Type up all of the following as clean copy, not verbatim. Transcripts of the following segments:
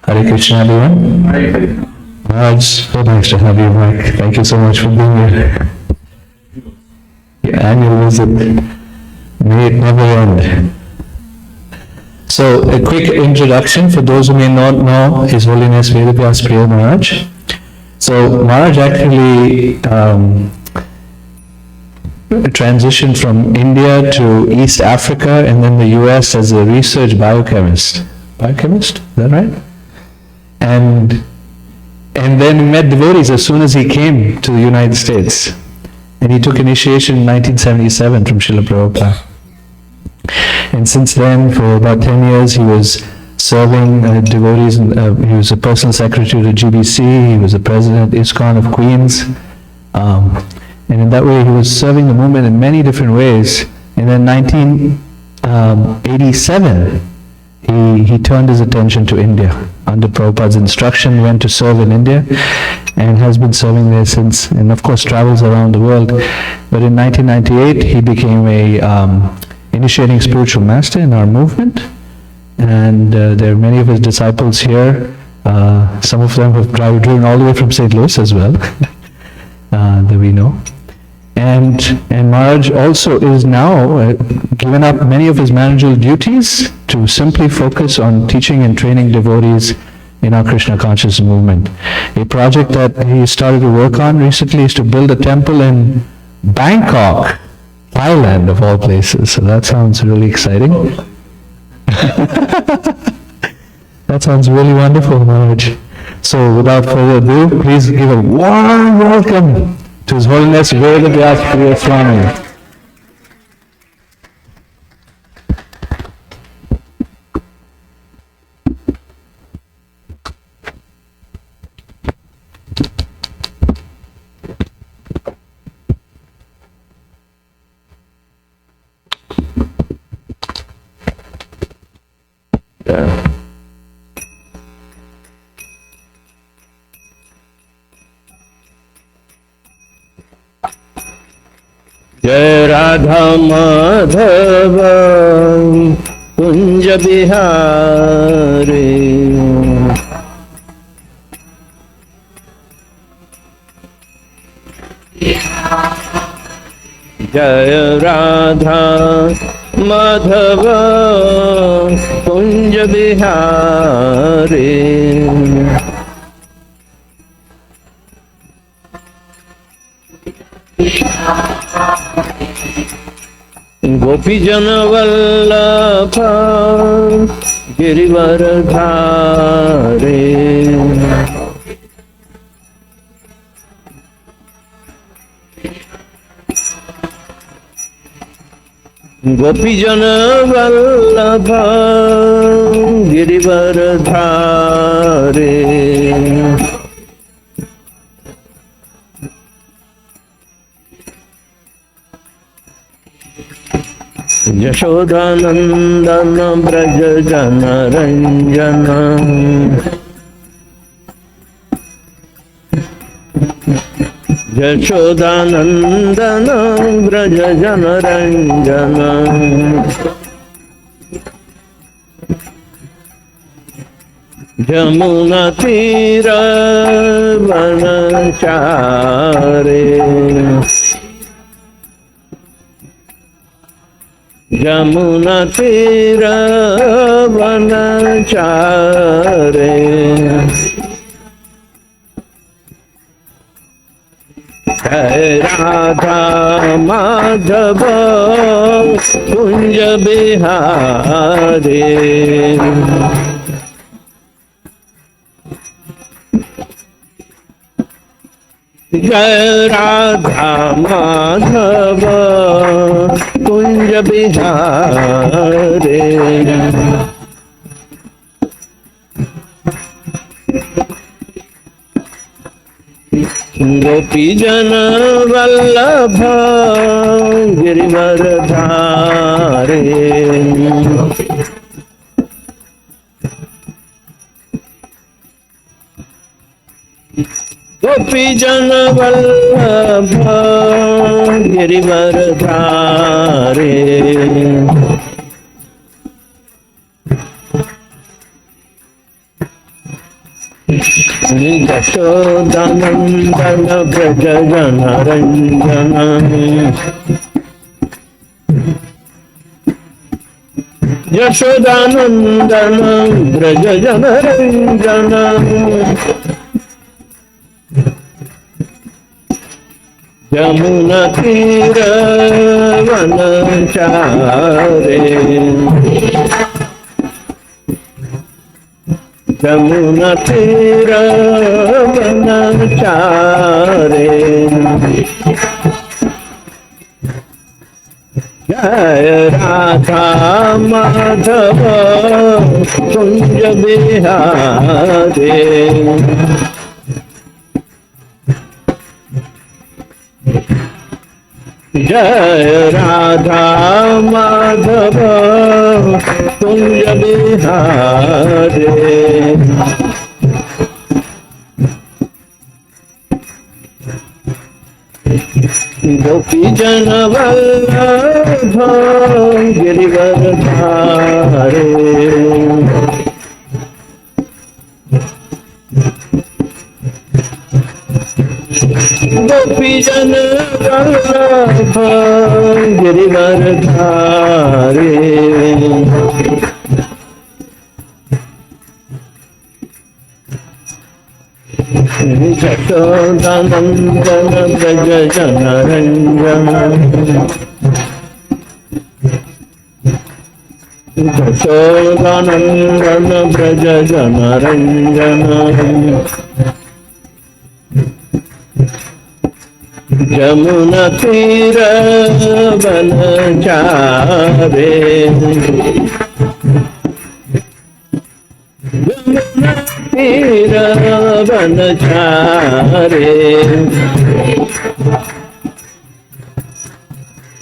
Hare Krishna, everyone. Maharaj, so nice to have you back. Thank you so much for being here. Your annual visit. May it never end. So, a quick introduction for those who may not know His Holiness Veda Priya Maharaj. So, Maharaj actually transitioned from India to East Africa and then the US as a research biochemist. Biochemist? Is that right? And then met devotees as soon as he came to the United States. And he took initiation in 1977 from Srila Prabhupada. And since then, for about 10 years, he was serving devotees. He was a personal secretary to GBC. He was the president of ISKCON of Queens. And in that way, he was serving the movement in many different ways. And then 1987, he turned his attention to India. Under Prabhupada's instruction, went to serve in India and has been serving there since, and of course travels around the world. But in 1998, he became a initiating spiritual master in our movement. And there are many of his disciples here. Some of them have driven all the way from St. Louis as well, that we know. And Maharaj also is now given up many of his managerial duties to simply focus on teaching and training devotees in our Krishna consciousness movement. A project that he started to work on recently is to build a temple in Bangkok, Thailand of all places. So that sounds really exciting. That sounds really wonderful, Maharaj. So without further ado, please give a warm welcome to His Holiness Veda Priya Swami. जय राधा माधव कुंज बिहारी जय राधा माधव कुंज बिहारी गोपी जन वल्लभ गिरिवर धारे। गोपी जन वल्लभ गिरिवर धारे। यशोदानंदन ब्रज जन रंजन। यशोदानंदन ब्रज जन रंजन। जमुना तीर वनचारे। जमुना तीर वनचारे। जय राधा माधव कुंज बिहारी। जय राधा माधव कुंज बिहारी। गोपी जन वल्लभ गिरिवर धारे। गोपी जन वल्लभ गिरिवर धारे। यशोदानंदन ब्रज जन रंजन। यशोदानंदन ब्रज जन रंजन। जमुना तीर वनचारे। जमुना तीर वनचारे। जय राधा माधव कुंज बिहारी। जय राधा माधव कुंज बिहारी। गोपी जन वल्लभ गिरिवर धारे। गोपी जन वल्लभ गिरिवर धारे। यशोदानंदन ब्रज जन रंजन। यशोदानंदन ब्रज जन रंजन। जमुना तीर वनचारे। जमुना तीर वनचारे।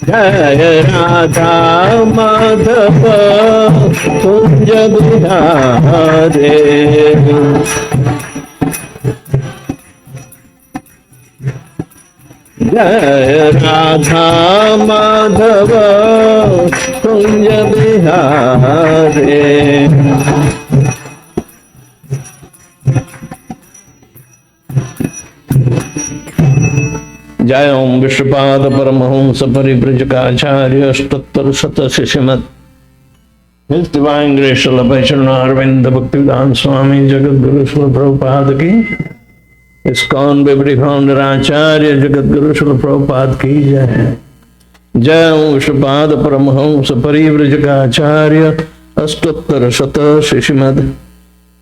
जय राधा माधव कुंज बिहारी। जय राधा माधव कुंज बिहारी। जय ओम विश्वपाद परमहंस परिव्रजकाचार्य अष्टोत्तर शत शिष्यमत His Divine Grace Arvind Bhaktivedanta Swami Jagadguru Srila Prabhupada ki ISKCON Vibri Founder Acharya Jagadguru Srila Prabhupada ki jai। जय वृषपाद परमहंस परिव्रजकाचार्य अष्टोत्तर शत शिशिमद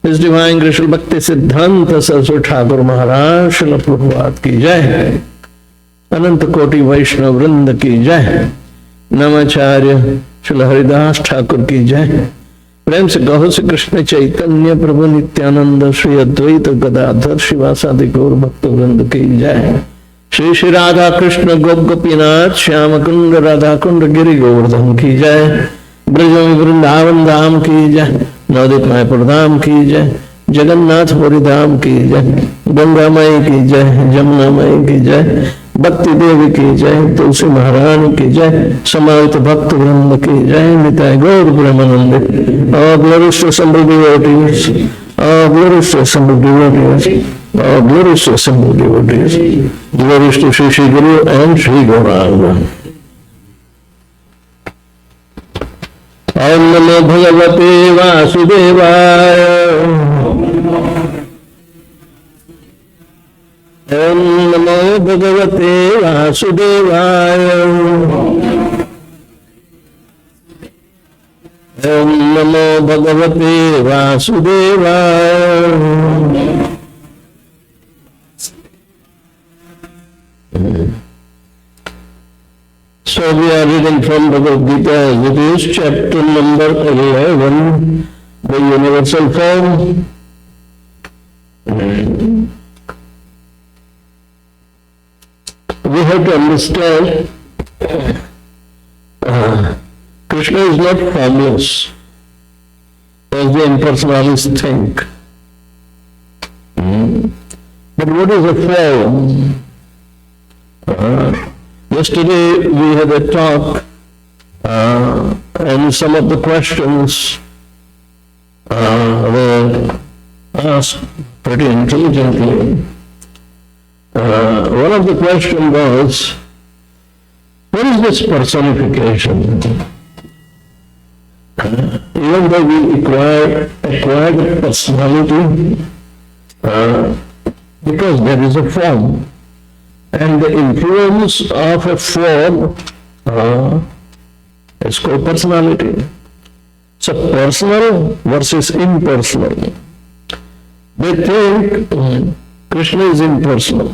His Divine Gracious Bhakti Siddhanta Saraswati Thakur Maharaj Srila Prabhupada की जय, अनंत कोटि वैष्णव वृंद की जय, नमाचार्य श्री हरिदास ठाकुर की जय। प्रेम से कहो श्री कृष्ण चैतन्य प्रभु नित्यानंद श्री अद्वैत गदाधर शिवासादि गौर भक्त वृंद की जय। श्री श्री राधा कृष्ण गोप गोपीनाथ श्याम कुंड राधा कुंड गिरि गोवर्धन की जय। ब्रज वृंदावन धाम की जय, नवदीप मायपुर धाम की जय, जगन्नाथ पुरी धाम की जय, गंगा माई की जय, जमुना माई की जय, भक्ति देवी की जय, तुलसी महारानी की जय, समाहित भक्त वृंद की जय, निताय गौर ब्रह्मानंद। All glories to assembled devotees, all glories to assembled devotees, all glories to assembled devotees, glories to Shri Shri Guru and Shri Gauranga. Om Namo Bhagavate Vasudevaya. Om Namo Bhagavate Vasudevaya. Om Namo Bhagavate Vasudevaya. So we are reading from Bhagavad Gita as it is, chapter number 11, the universal form. We have to understand Krishna is not formless as the impersonalists think. But what is a form? Yesterday we had a talk and some of the questions were asked pretty intelligently. One of the questions was, what is this personification? Even though we acquired a personality, because there is a form, and the influence of a form is called personality. So personal versus impersonal. They think Krishna is impersonal.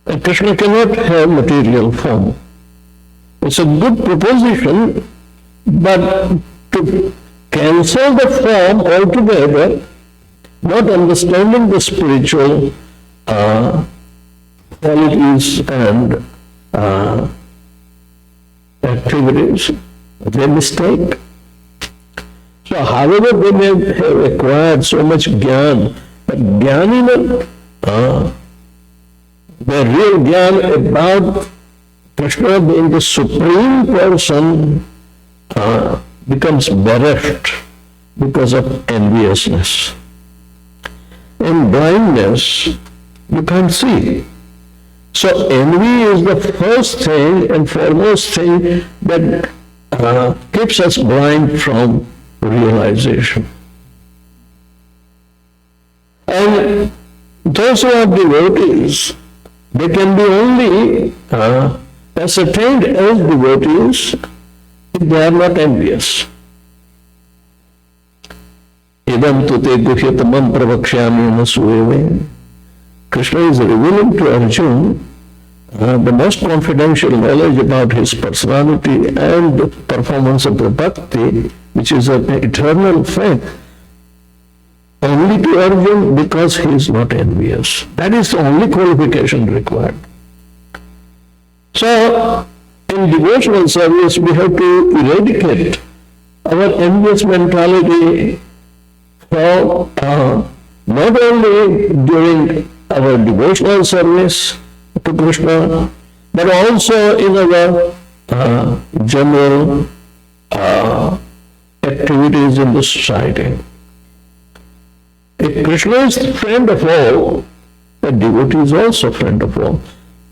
And Krishna cannot have material form. It's a good proposition, but to cancel the form altogether, not understanding the spiritual qualities and activities, they mistake. So however they may have acquired so much jnana, but jnanina, the real jnana about Krishna being the supreme person becomes bereft because of enviousness. In blindness, you can't see. So envy is the first thing and foremost thing that keeps us blind from realization. And those who are devotees, they can be only ascertained as devotees if they are not envious. Idam tute guhyatamam pravakshyami nasueve. Krishna is revealing to Arjuna the most confidential knowledge about his personality and the performance of the bhakti, which is an eternal fact, only to Arjuna because he is not envious. That is the only qualification required. So, in devotional service, we have to eradicate our envious mentality for not only during our devotional service to Krishna, but also in our general activities in the society. If Krishna is the friend of all, the devotee is also friend of all.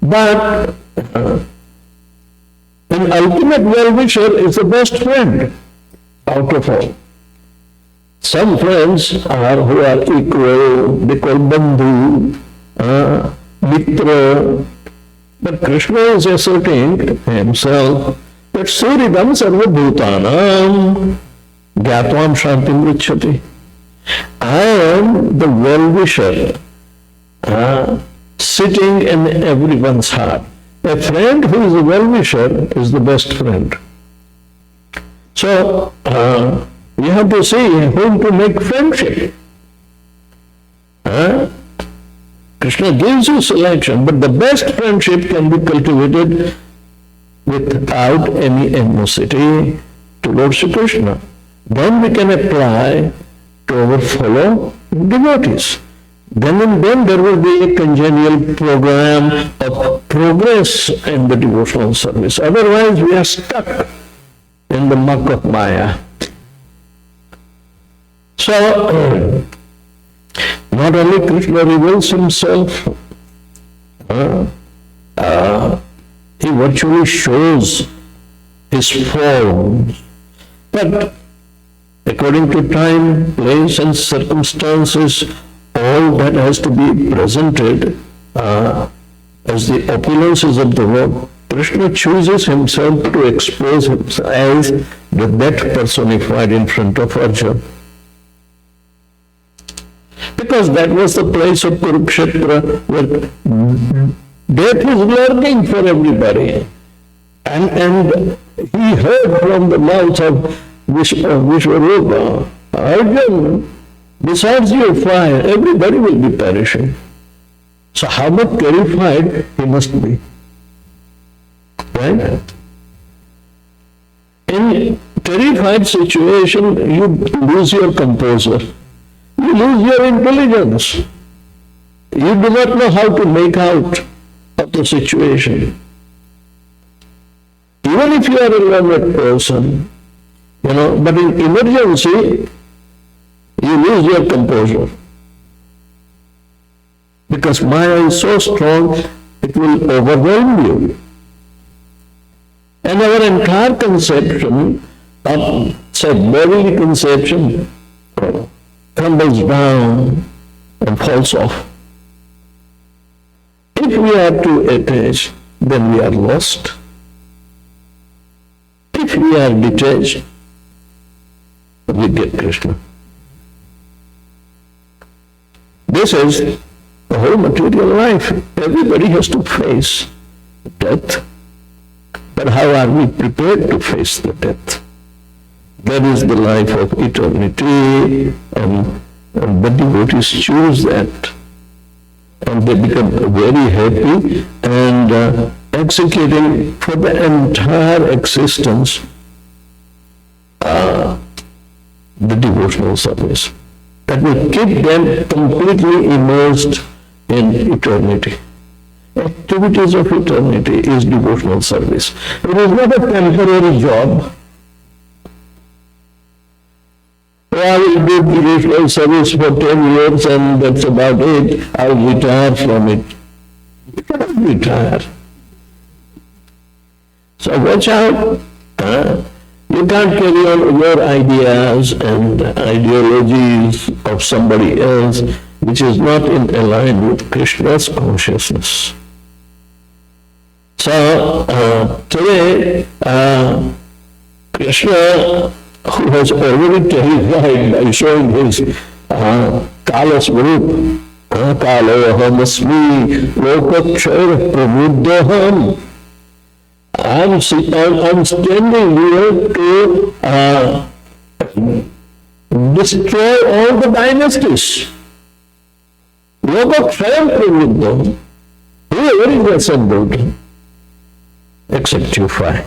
But an ultimate well-wisher is the best friend out of all. Some friends who are equal, they call bandhu, mitra, But Krishna is asserting himself that Suridam Sarva Bhutanam Gyatvam Shantim Richati. I am the well-wisher, sitting in everyone's heart. A friend who is a well-wisher is the best friend. So, you have to see whom to make friendship. Krishna gives you selection, but the best friendship can be cultivated without any animosity towards Krishna. Then we can apply to our fellow devotees. Then and then there will be a congenial program of progress in the devotional service. Otherwise we are stuck in the muck of Maya. So, not only Krishna reveals himself, he virtually shows his form, but according to time, place and circumstances, all that has to be presented as the opulences of the world. Krishna chooses himself to expose himself as the death personified in front of Arjuna. Because that was the place of Kurukshetra where death is lurking for everybody. And he heard from the mouth of Vishwarupa, Arjuna, besides your fire, everybody will be perishing. So how much terrified he must be. Right? In terrified situation, you lose your composure. You lose your intelligence. You do not know how to make out of the situation. Even if you are a learned person, but in emergency, you lose your composure. Because Maya is so strong, it will overwhelm you. And our entire conception, say bodily conception, crumbles down and falls off. If we are too attached, then we are lost. If we are detached, we get Krishna. This is the whole material life. Everybody has to face death. But how are we prepared to face the death? That is the life of eternity, and the devotees choose that. And they become very happy and executing for the entire existence the devotional service. That will keep them completely immersed in eternity. Activities of eternity is devotional service. It is not a temporary job. I will do devotional service for 10 years and that's about it. I'll retire from it. You cannot retire. So watch out. You can't carry on your ideas and ideologies of somebody else which is not in line with Krishna's consciousness. So today, Krishna, who has already terrified by showing his Kala Swarup, Kalo Asmi, Lokakshar Prabuddhaham. I'm standing here to destroy all the dynasties. Lokakshar Prabuddhaham. Whoever is assembled, except you five.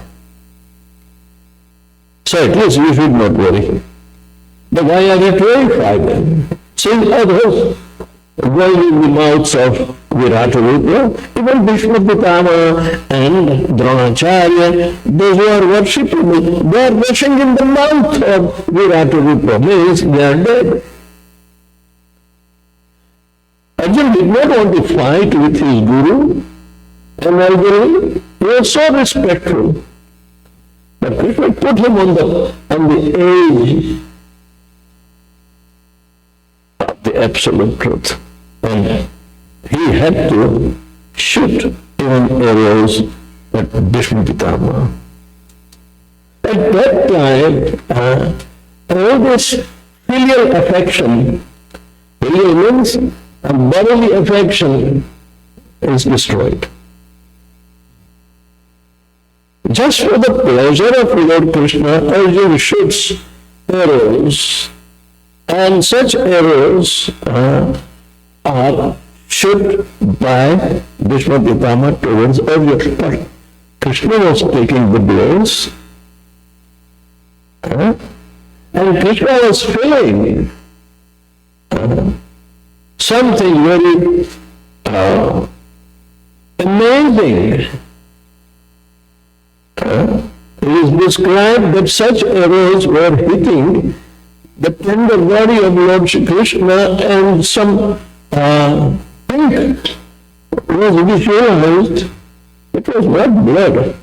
So at least you should not worry. But why are you terrified then? Seeing others going in the mouths of Virata-rupa, even Bhishma Pitama and Dronacharya, those who are worshipping me, they are rushing in the mouth of Virata-rupa, means they are dead. Arjuna did not want to fight with his guru, and elderly, he was so respectful. But Krishna put him on the edge of the absolute truth. And he had to shoot even arrows at Bhishma Pitama. At that time, all this filial affection, filial means a bodily affection, is destroyed. Just for the pleasure of Lord Krishna, Arjuna shoots arrows, and such arrows are shot by Bhishma Pitama towards Arjuna. But Krishna was taking the blows, and Krishna was feeling something very amazing. It is described that such arrows were hitting the tender body of Lord Shri Krishna, and some pink was visualized. It was not blood,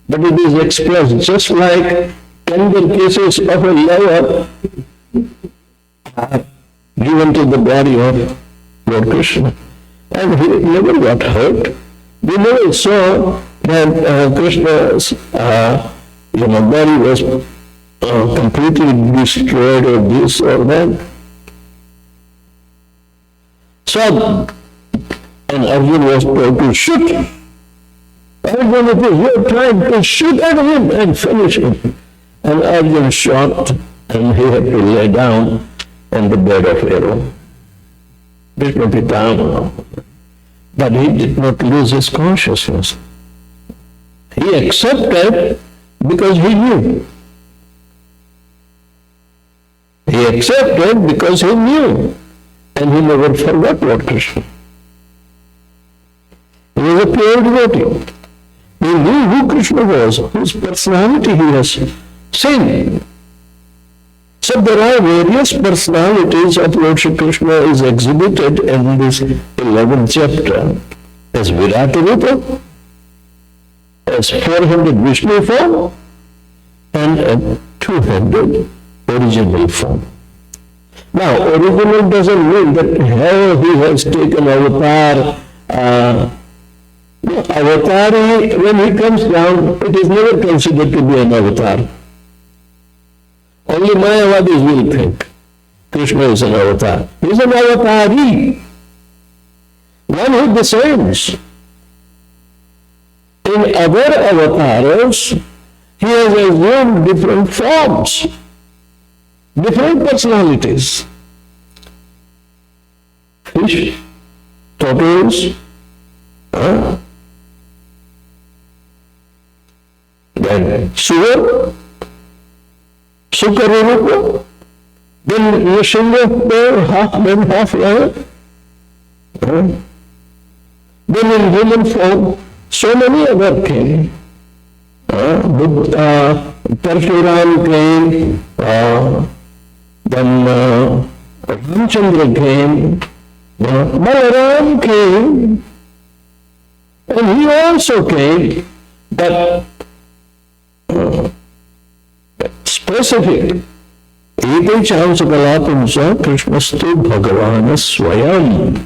but it is expressed just like tender kisses of a lover given to the body of Lord Krishna. And he never got hurt. We never saw that Krishna's body was completely destroyed or this or that. So, and Arjuna was told to shoot. Arjuna, it is your time to shoot at him and finish him. And Arjuna shot, and he had to lay down on the bed of arrow. Bhishma Pitama. But he did not lose his consciousness. He accepted because he knew. He accepted because he knew. And he never forgot Lord Krishna. He was a pure devotee. He knew who Krishna was, whose personality he has seen. So there are various personalities of Lord Shri Krishna is exhibited in this 11th chapter as Virata Rupa, as 400 Vishnu form, and a 200 original form. Now, original doesn't mean that how he has taken avatar. Avatari, when he comes down, it is never considered to be an avatar. Only Mayavadis will think Krishna is an avatar. He is an avatari, one who descends. In other avatars, he has assumed different forms, different personalities. Fish, tortoise, then Sugar, Sukarurupa, then Nrsimha there, half man, half lion. Then in human form, so many other came. Parshuram came, then Ramchandra came, Balaram came, and he also came, but specific. Ete chansa kalapamsa Krishnastu Bhagavana Swayam.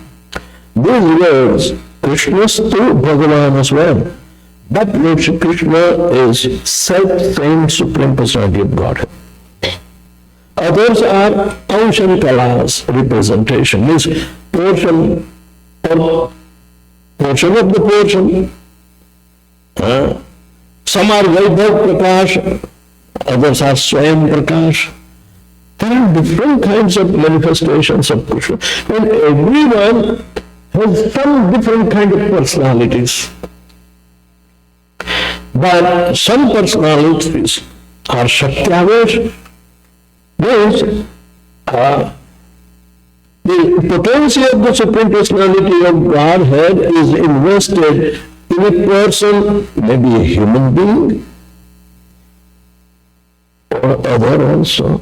These words, Krishnastu Bhagavana Swayam. But Lord Shri Krishna is self-same Supreme Personality of Godhead. Others are Anshan Kalas representation, means portion or portion of the portion. Some are Vaibhav Prakash, others are Swayam Prakash. There are different kinds of manifestations of Krishna, and everyone has some different kind of personalities. But some personalities are Shakti-avesh, means the potency of the Supreme Personality of Godhead is invested in a person, maybe a human being, or other also.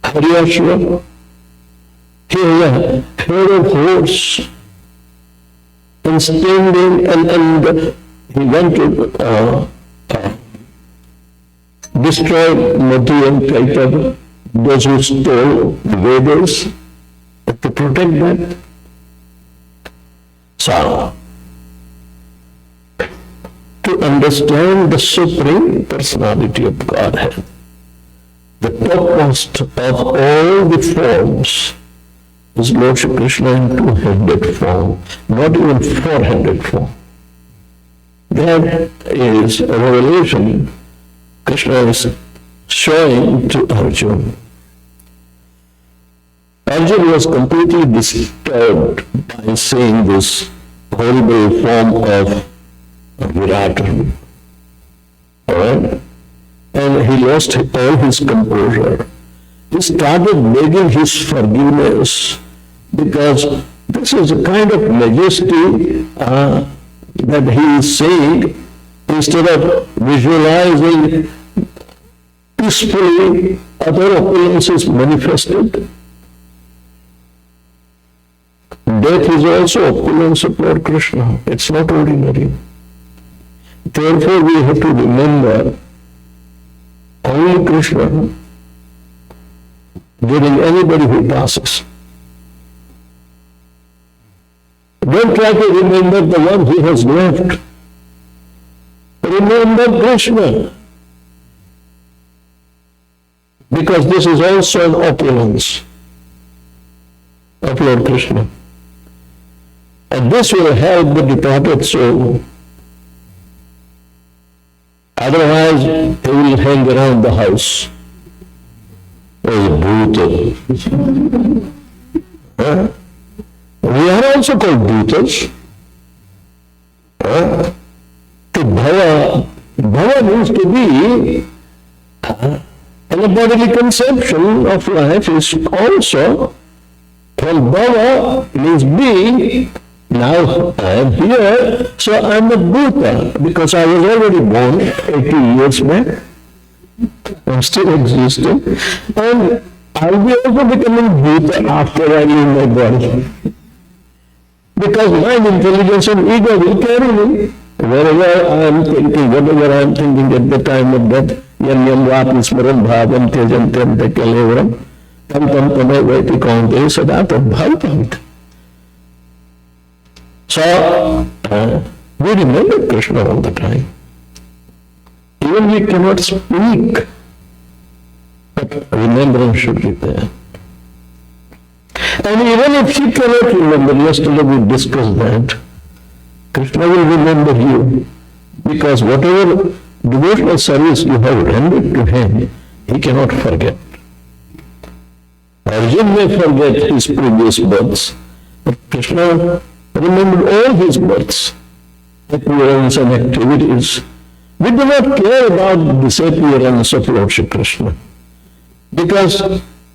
Haryashva, here, head of horse, and standing, and he went to destroy Madhu and Kaitava, those who stole the Vedas, to protect that. So, to understand the Supreme Personality of Godhead, the topmost of all the forms, is Lord Shri Krishna in two-headed form, not even four-headed form. That is a revelation Krishna is showing to Arjuna. Arjuna was completely disturbed by seeing this horrible form of Virat. Alright? And he lost all his composure. He started begging his forgiveness because this is a kind of majesty that he is seeing instead of visualizing peacefully other opulences manifested. Death is also opulence of Lord Krishna. It's not ordinary. Therefore, we have to remember only Krishna during anybody who passes. Don't try to remember the one who has left. Remember Krishna. Because this is also an opulence of Lord Krishna. And this will help the departed soul. Otherwise, he will hang around the house as a bhuta. We are also called bhutas. To bhava, bhava means to be, and the bodily conception of life is also, well, bhava means being. Now I am here, so I am a bhuta, because I was already born 80 years back. I am still existing, and I will be also becoming bhuta after I leave my body. Because mind, intelligence and ego will carry me. Wherever I am thinking, whatever I am thinking at the time of death, yam yam vapi smaran bhavam tejam tente kalevaram, tam tam tamay vaiti kaunte sadatam bhavam. So, we remember Krishna all the time. Even we cannot speak, but remembrance should be there. And even if she cannot remember, yesterday we discussed that, Krishna will remember you, because whatever devotional service you have rendered to him, he cannot forget. Arjuna may forget his previous births, but Krishna remembered all his births, appearance and activities. We do not care about the disappearance of Lord Shri Krishna, because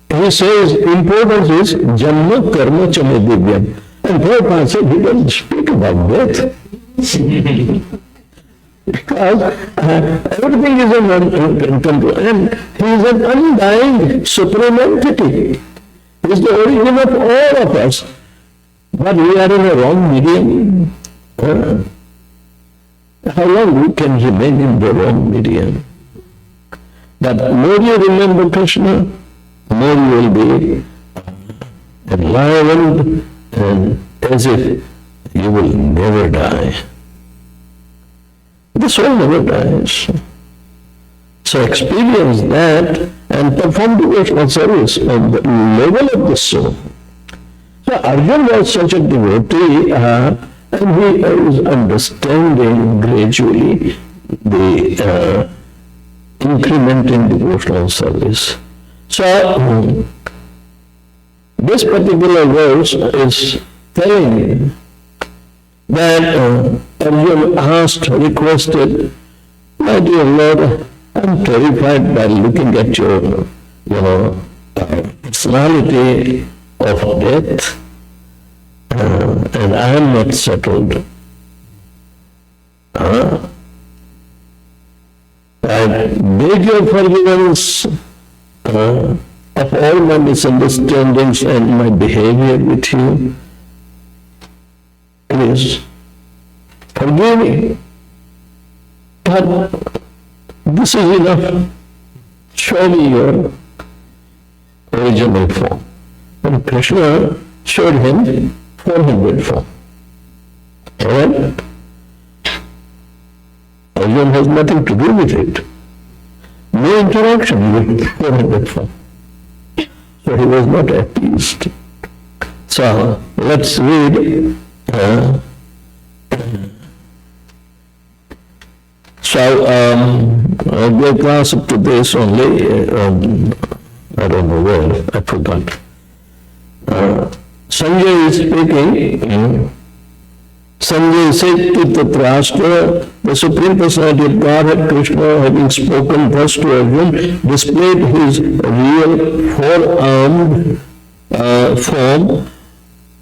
he says importance is janma karma chame divyam. And Prabhupada said he doesn't speak about death. Because everything is in control. And he is an undying supreme entity. He is the origin of all of us. But we are in a wrong medium. How long we can remain in the wrong medium? But more you remember Krishna, more you will be enlivened and as if you will never die. The soul never dies. So experience that and perform devotional service on the level of the soul. So Arjuna was such a devotee and he is understanding gradually the increment in devotional service. So this particular verse is telling that Arjuna asked, requested, my dear Lord, I'm terrified by looking at your, personality of death, and I am not settled. I beg your forgiveness of all my misunderstandings and my behavior with you. Please forgive me. But this is enough. Show me your original form. And Krishna showed him 400 form. Alright? Arjuna has nothing to do with it. No interaction with 400 form. So he was not appeased. So let's read. I'll go class up to this only. I don't know where, I forgot. Sanjay is speaking. Sanjay said to Dhritarashtra, the Supreme Personality of Godhead, Krishna, having spoken thus to Arjuna, displayed his real four-armed form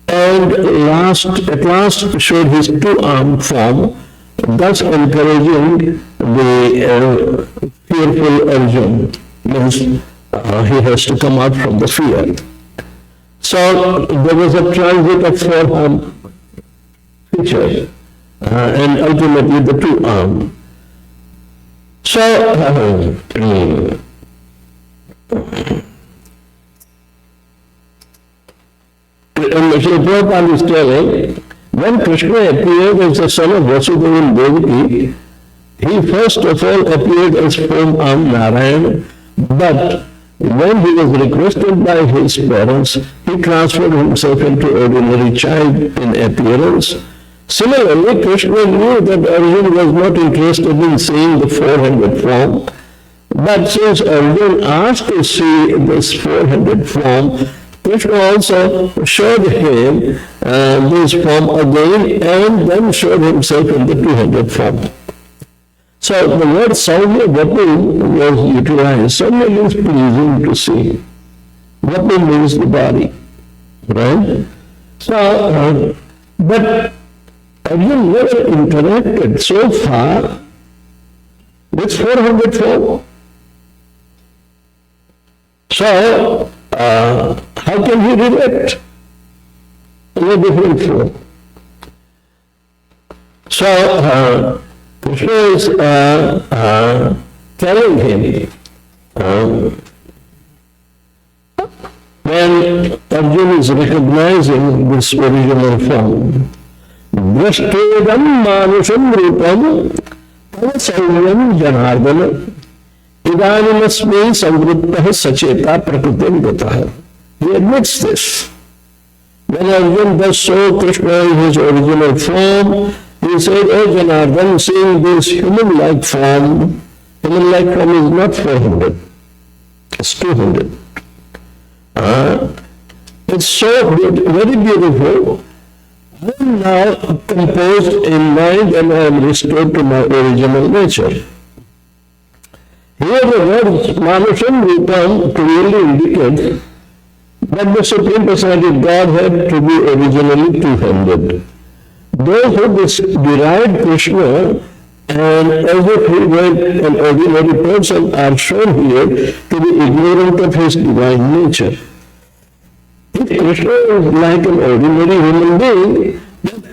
and at last showed his two-armed form, thus encouraging the fearful Arjuna. Means he has to come out from the fear. So there was a transit of four-armed feature and ultimately the two-armed. So Prabhupada is telling, when Krishna appeared as the son of Vasudeva and Devaki, he first of all appeared as four-armed Narayan, but when he was requested by his parents, he transferred himself into ordinary child in appearance. Similarly, Krishna knew that Arjuna was not interested in seeing the four-handed form, but since Arjuna asked to see this four-handed form, Krishna also showed him this form again and then showed himself in the two-handed form. So the word Saumya Vapu was utilized. Saumya means pleasing to see. Vapu means the body. Right? So, but Arjuna never interacted so far with 400 form. So, how can he relate in a different form? So, Krishna is telling him when Arjuna is recognizing this original form, Drashtedam manusham rupam tavasavyam janardana idanimasmi samvruttah sacheta prakritim gatah. He admits this. When Arjuna thus saw Krishna in his original form, he said, "Oh Janardhan, seeing this human-like form is not 400, it's 200. It's so good, very beautiful. I am now composed in mind and I am restored to my original nature." Here the word Manusham Rupam clearly indicates that the Supreme Personality of Godhead to be originally two-handed. Those who deride Krishna and as if he were an ordinary person are shown here to be ignorant of his divine nature. If Krishna is like an ordinary human being,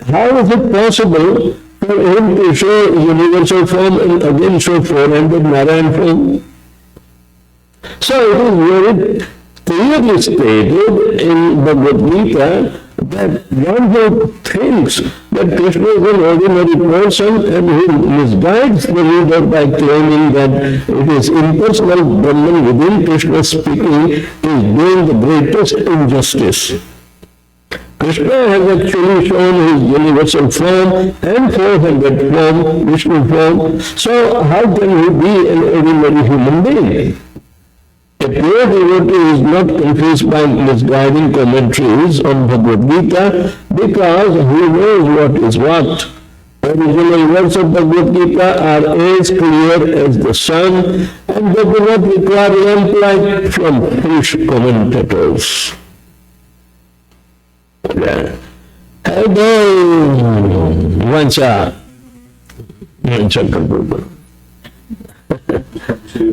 how is it possible for him to show universal form and again show four-handed Narayan form? So it is very clearly stated in Bhagavad Gita that one who thinks that Krishna is an ordinary person and who misguides the reader by claiming that it is impersonal Brahman within Krishna speaking is doing the greatest injustice. Krishna has actually shown his universal form and four-handed form, Vishnu form, so how can he be an ordinary human being? A pure devotee is not confused by misguiding commentaries on Bhagavad Gita because he knows what is what. Original words of Bhagavad Gita are as clear as the sun and they do not require lamplight from foolish commentators. Vyasa.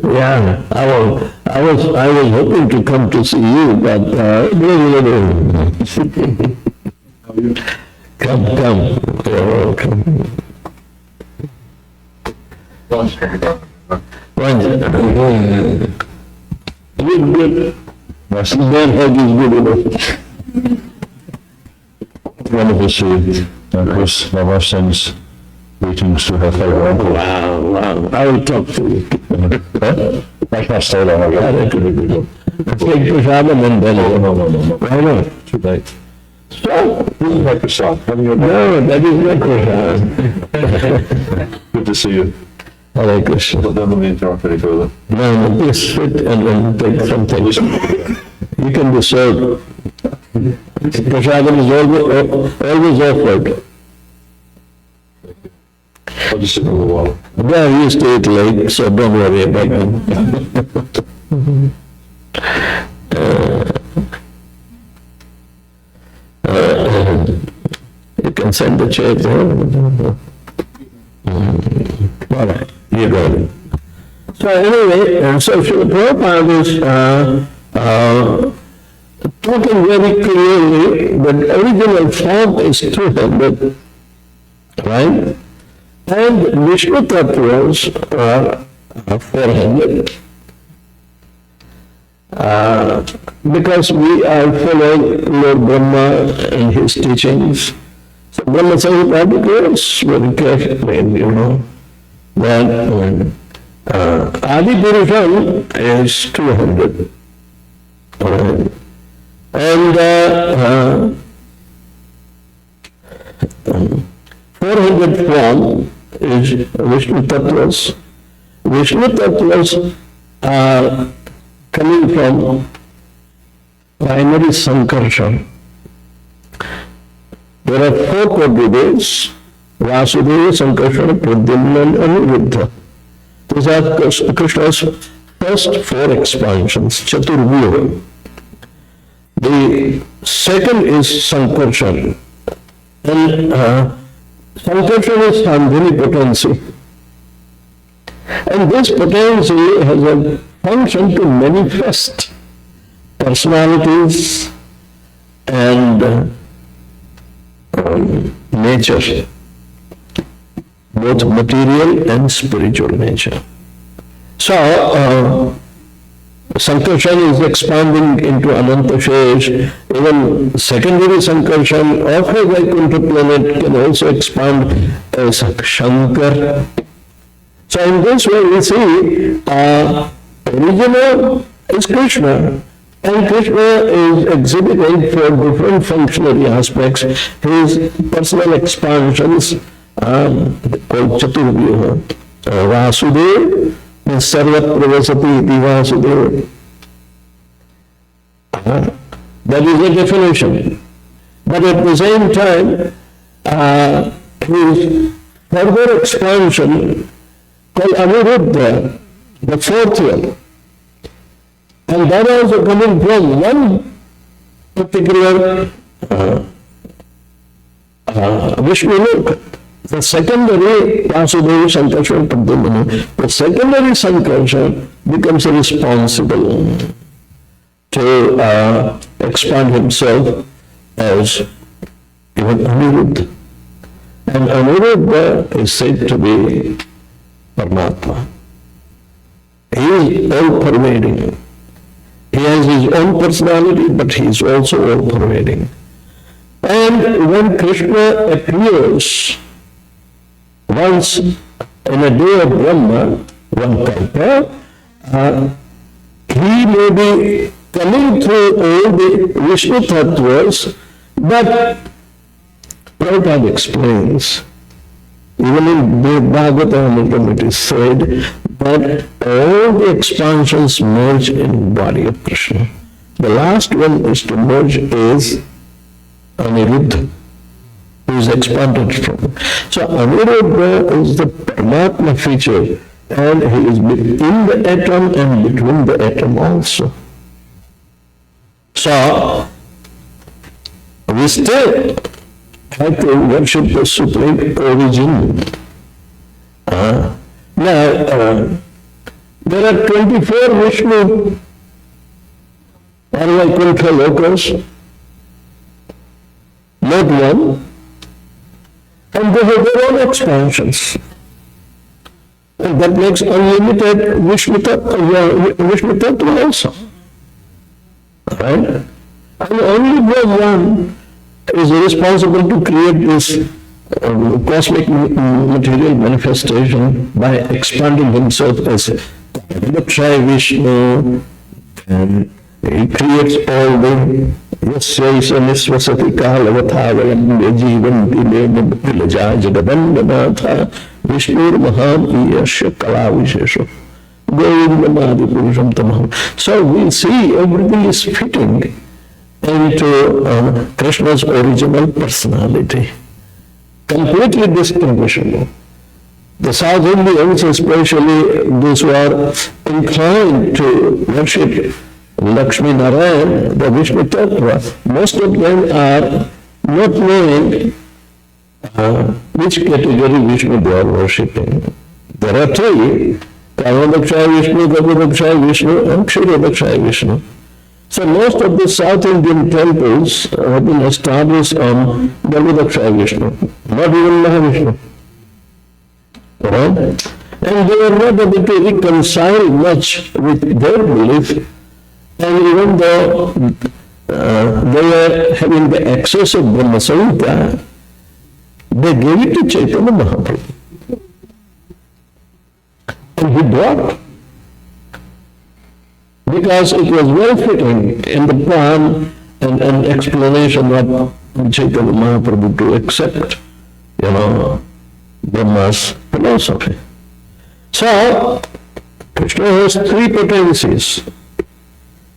Yeah, I was hoping to come to see you, but come, you're welcome. Good. That hug is good enough. Wonderful to see you. Of course, Baba sends Greetings to her fellow. Wow. I will talk to you. That's not so long ago. Take prasadam and then. No. Why not? Too late. So, This is like a song. no, that is not prasadam. Good to see you. Hare Krishna. But then let me interrupt any further. No, please sit and then take something. You can be served. Prasadam is always offered. I'll just sit for a little while. They are used to it late, so don't worry about them. You can send the chair there. All right, you got it. So anyway, so Srila Prabhupada is talking very clearly that original form is 200, right? And Vishnu Tattvas are 400. Because we are following Lord Brahma and his teachings. So Brahma Samhita is very carefully, that Adi Purusham is 200. Right? And 400 form is Vishnu Tattvas. Vishnu Tattvas are coming from primary Sankarsha. There are 4 Kodvides, Vasudeva, Sankarsana, Pradyumna and Aniruddha. These are Krishna's first 4 expansions, Chaturvyuha. The second is Sankarsana. And Sankarsana is Sandhini potency. And this potency has a function to manifest personalities and nature, both material and spiritual nature. So, Sankarshan is expanding into Ananta Shesh. Even secondary Sankarshan of a Vaikuntha planet can also expand as Shankar. So in this way we see original is Krishna, and Krishna is exhibiting 4 different functionary aspects. His personal expansions called Chaturvyuha. Vasudeva is Sarvat Pravasati iti Vasudeva. That is a definition. But at the same time, his further expansion called Aniruddha, the 4th one. And that also coming from one particular Vishnu look. The secondary Vasudeva Sankarshan Pradyumna, the secondary Sankarshan becomes responsible to expand himself as even Aniruddha. And Aniruddha is said to be Paramatma. He is all-pervading. He has his own personality, but he is also all-pervading. And when Krishna appears once in a day of Brahma, one kalpa, he may be coming through all the Vishnu Tattvas, but Prabhupada explains, even in the Bhagavatam it is said that all the expansions merge in body of Krishna. The last one is to merge is Aniruddha, who is expanded from. So Aniruddha is the Paramatma feature, and he is within the atom and between the atom also. So we still have to worship the Supreme Origin. Now, there are 24 Vishnu or Vaikuntha lokas, not one, and they have their own expansions. And that makes unlimited Vishnu Tattva also. Right? And only one is responsible to create this cosmic material manifestation by expanding himself as Lakshya Vishnu, and he creates all the Yasya Nisvasati Kalavatavam Yajivanti Levabhilaja Jagadandanatha Vishnu Maham Iyasya Kalavishesha Govindamadi Purusham Tamaham. So we see everything is fitting into Krishna's original personality, completely distinguishable. The South Indians, especially those who are inclined to worship Lakshmi Narayan, the Vishnu Tattva, most of them are not knowing which category Vishnu they are worshipping. There are three: Karma-Dakshaya Vishnu, Garbha-Dakshaya Vishnu, and Kshira-Dakshaya Vishnu. So most of the South Indian temples have been established on Garbha-Dakshaya Vishnu, not even Mahavishnu. Right? And they were not able to reconcile much with their belief, and even though they were having the access of Brahma Samhita, they gave it to Chaitanya Mahaprabhu. And he brought, because it was well fitting in the plan and explanation of Chaitanya Mahaprabhu to accept, Brahma's philosophy. So, Krishna has three potencies.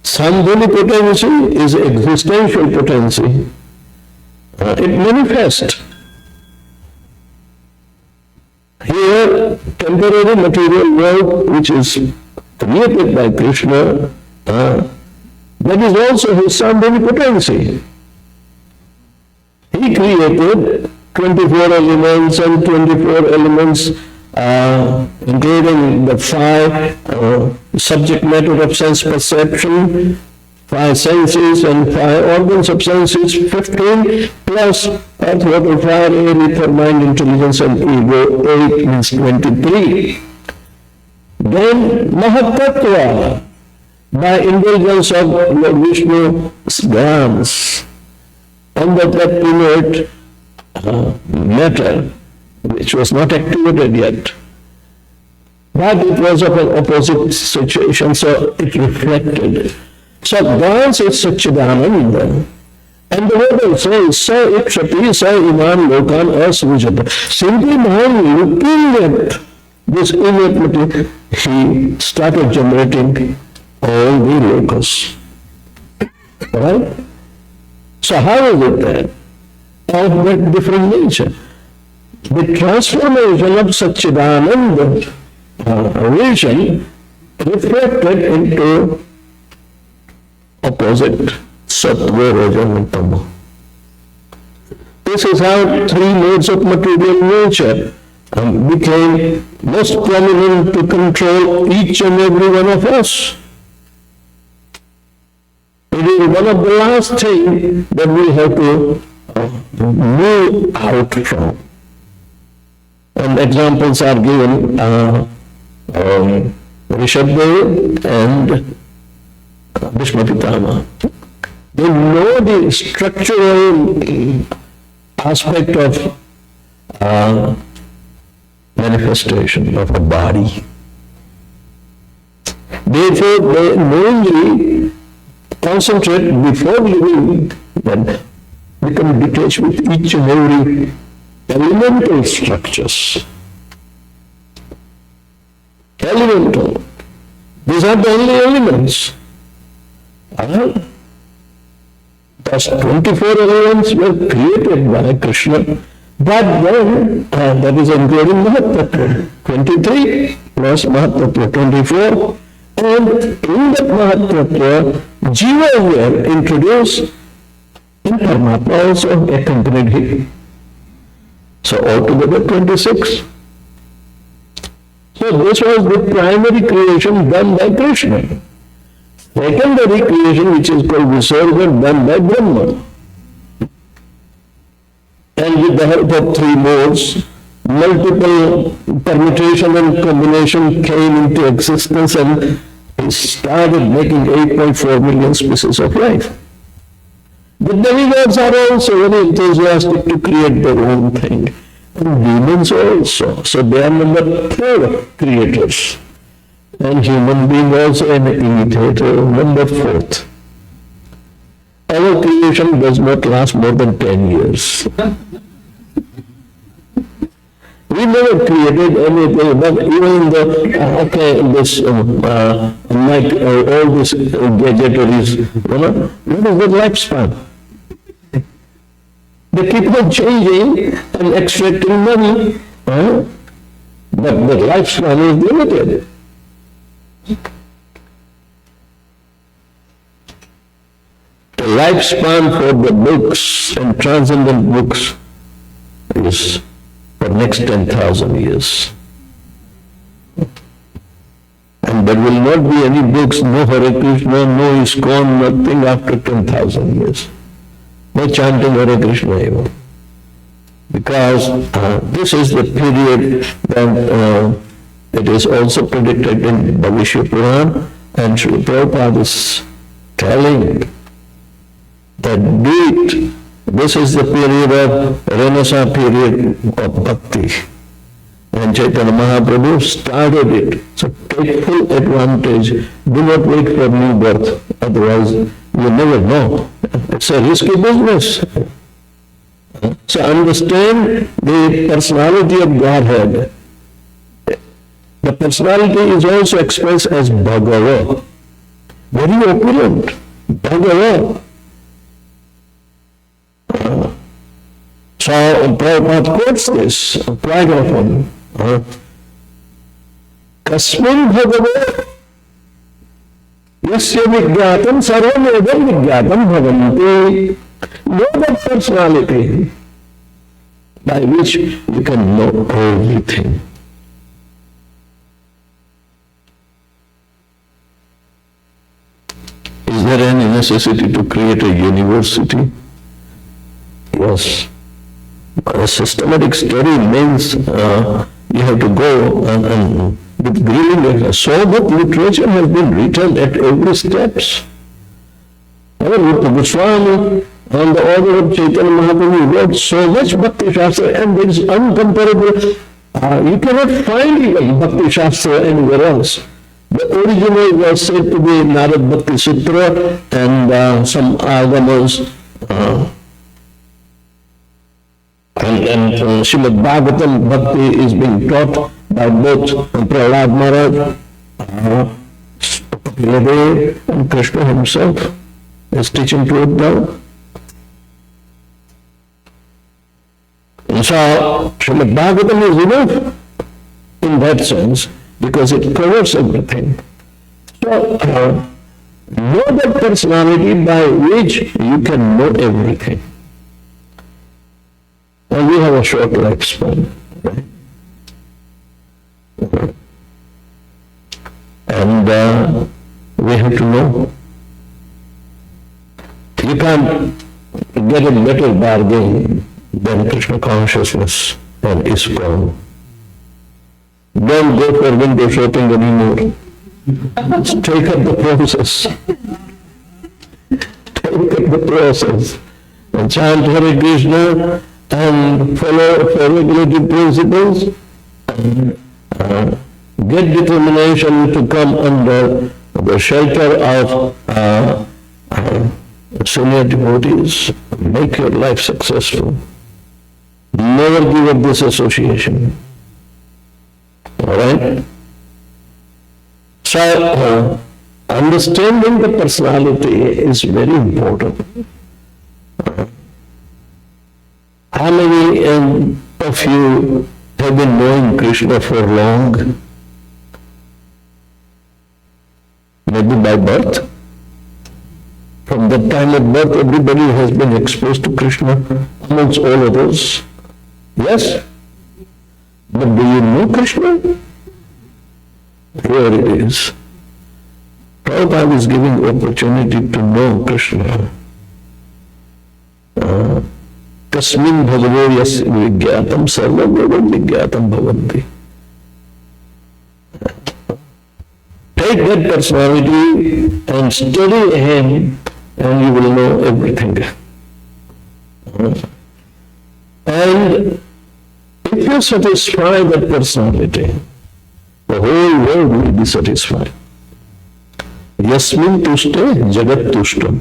Sambhuni potency is existential potency. It manifests. Here, temporary material world which is created by Krishna, that is also his Sambhuni potency. He created 24 elements and 24 elements, including the 5 subject matter of sense perception, 5 senses and 5 organs of senses, 15 plus earth, water, fire, air, ether, mind, intelligence and ego, 8 means 23. Then Mahatattva, by indulgence of Lord Vishnu's glance, and that inert matter, which was not activated yet, but it was of an opposite situation, so it reflected. So dance is Satchidananda. And the word says, Sa ikshati sa iman lokan asvijata. Simply by looking at this inert material, he started generating all the lokas. Right? So how is it that? Of that different nature. The transformation of Satchidananda vision reflected into opposite Sattva, Raja and Tama. This is how 3 modes of material nature became most prominent to control each and every one of us. It is one of the last things that we have to move out from. And examples are given, Rishabdev and Bhishma Pitama. They know the structural aspect of manifestation of a body. Therefore, they knowingly concentrate before living, then become detached with each and every elemental structures. Elemental. These are the only elements. Thus 24 elements were created by Krishna, but then, that is including Mahatattva, 23 plus Mahatattva, 24, and in that Mahatattva, Jiva here introduced, and Paramatma also accompanied him. So altogether 26. So this was the primary creation done by Krishna. Secondary creation, which is called Visarga, done by Brahma. And with the help of 3 modes, multiple permutation and combination came into existence, and he started making 8.4 million species of life. The demigods are also very enthusiastic to create their own thing. And demons also. So they are number third creators. And human being also an imitator, number fourth. Our creation does not last more than 10 years. We never created anything, but even the, this all this gadgetries, what is the lifespan? They keep on changing and extracting money, but the lifespan is limited. The lifespan for the books and transcendent books is for next 10,000 years. And there will not be any books, no Hare Krishna, no ISKCON, nothing after 10,000 years. No chanting Hare Krishna even. Because this is the period that it is also predicted in Bhavishya Purana, and Srila Prabhupada is telling that do it. This is the period of Renaissance period of Bhakti. And Chaitanya Mahaprabhu started it. So take full advantage. Do not wait for new birth. Otherwise, you never know. It's a risky business. So understand the personality of Godhead. The personality is also expressed as Bhagava. Very opulent. Bhagava. So Prabhupada quotes this, Pragaratham. Kasmin Bhagava Yasya Vigyatam Sarvamedam Vigyatam Bhavanti. Know that personality by which you can know everything. Is there any necessity to create a university? Yes. A systematic study means you have to go and with grilling. So much literature has been written at every steps. Rupa Goswami on the order of Chaitanya Mahaprabhu wrote so much Bhakti Shastra, and it is uncomparable. You cannot find even Bhakti Shastra anywhere else. The original was said to be Narad Bhakti Sutra and some Agamas. And Srimad Bhagavatam Bhakti is being taught by both Prahlad Maharaj, and Krishna himself is teaching to it now. And so Srimad Bhagavatam is enough in that sense because it covers everything. So know that personality by which you can know everything. And we have a short lifespan, right? And we have to know. You can't get a better bargain than Krishna consciousness and ISKCON. Don't go for window shopping anymore. Take up the process. Take up the process. And chant Hare Krishna and follow regulative principles, and get determination to come under the shelter of senior devotees. Make your life successful. Never give up this association. All right? So, understanding the personality is very important. How many of you have been knowing Krishna for long? Maybe by birth. From that time of birth, everybody has been exposed to Krishna amongst all others. Yes? But do you know Krishna? Here it is. Prabhupada is giving opportunity to know Krishna. Kasmin bhagavo yasya vigyatam sarvamedam vigyatam bhavanti. Take that personality and study him, and you will know everything. And if you satisfy that personality, the whole world will be satisfied. Yasmin tushte jagat tushtam.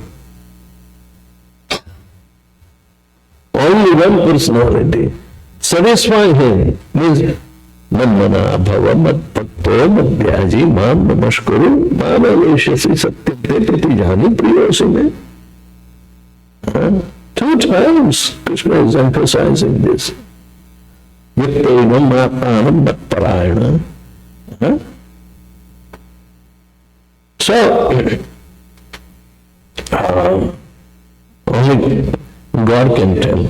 Only one personality. Satisfy him means Manmana bhava mat patto mat vyaji mam namaskuru manaveshasi satyate pratijani priyosi me. 2 times Krishna is emphasizing this. Yuktainam mapanam mat parayana. So, only God can tell.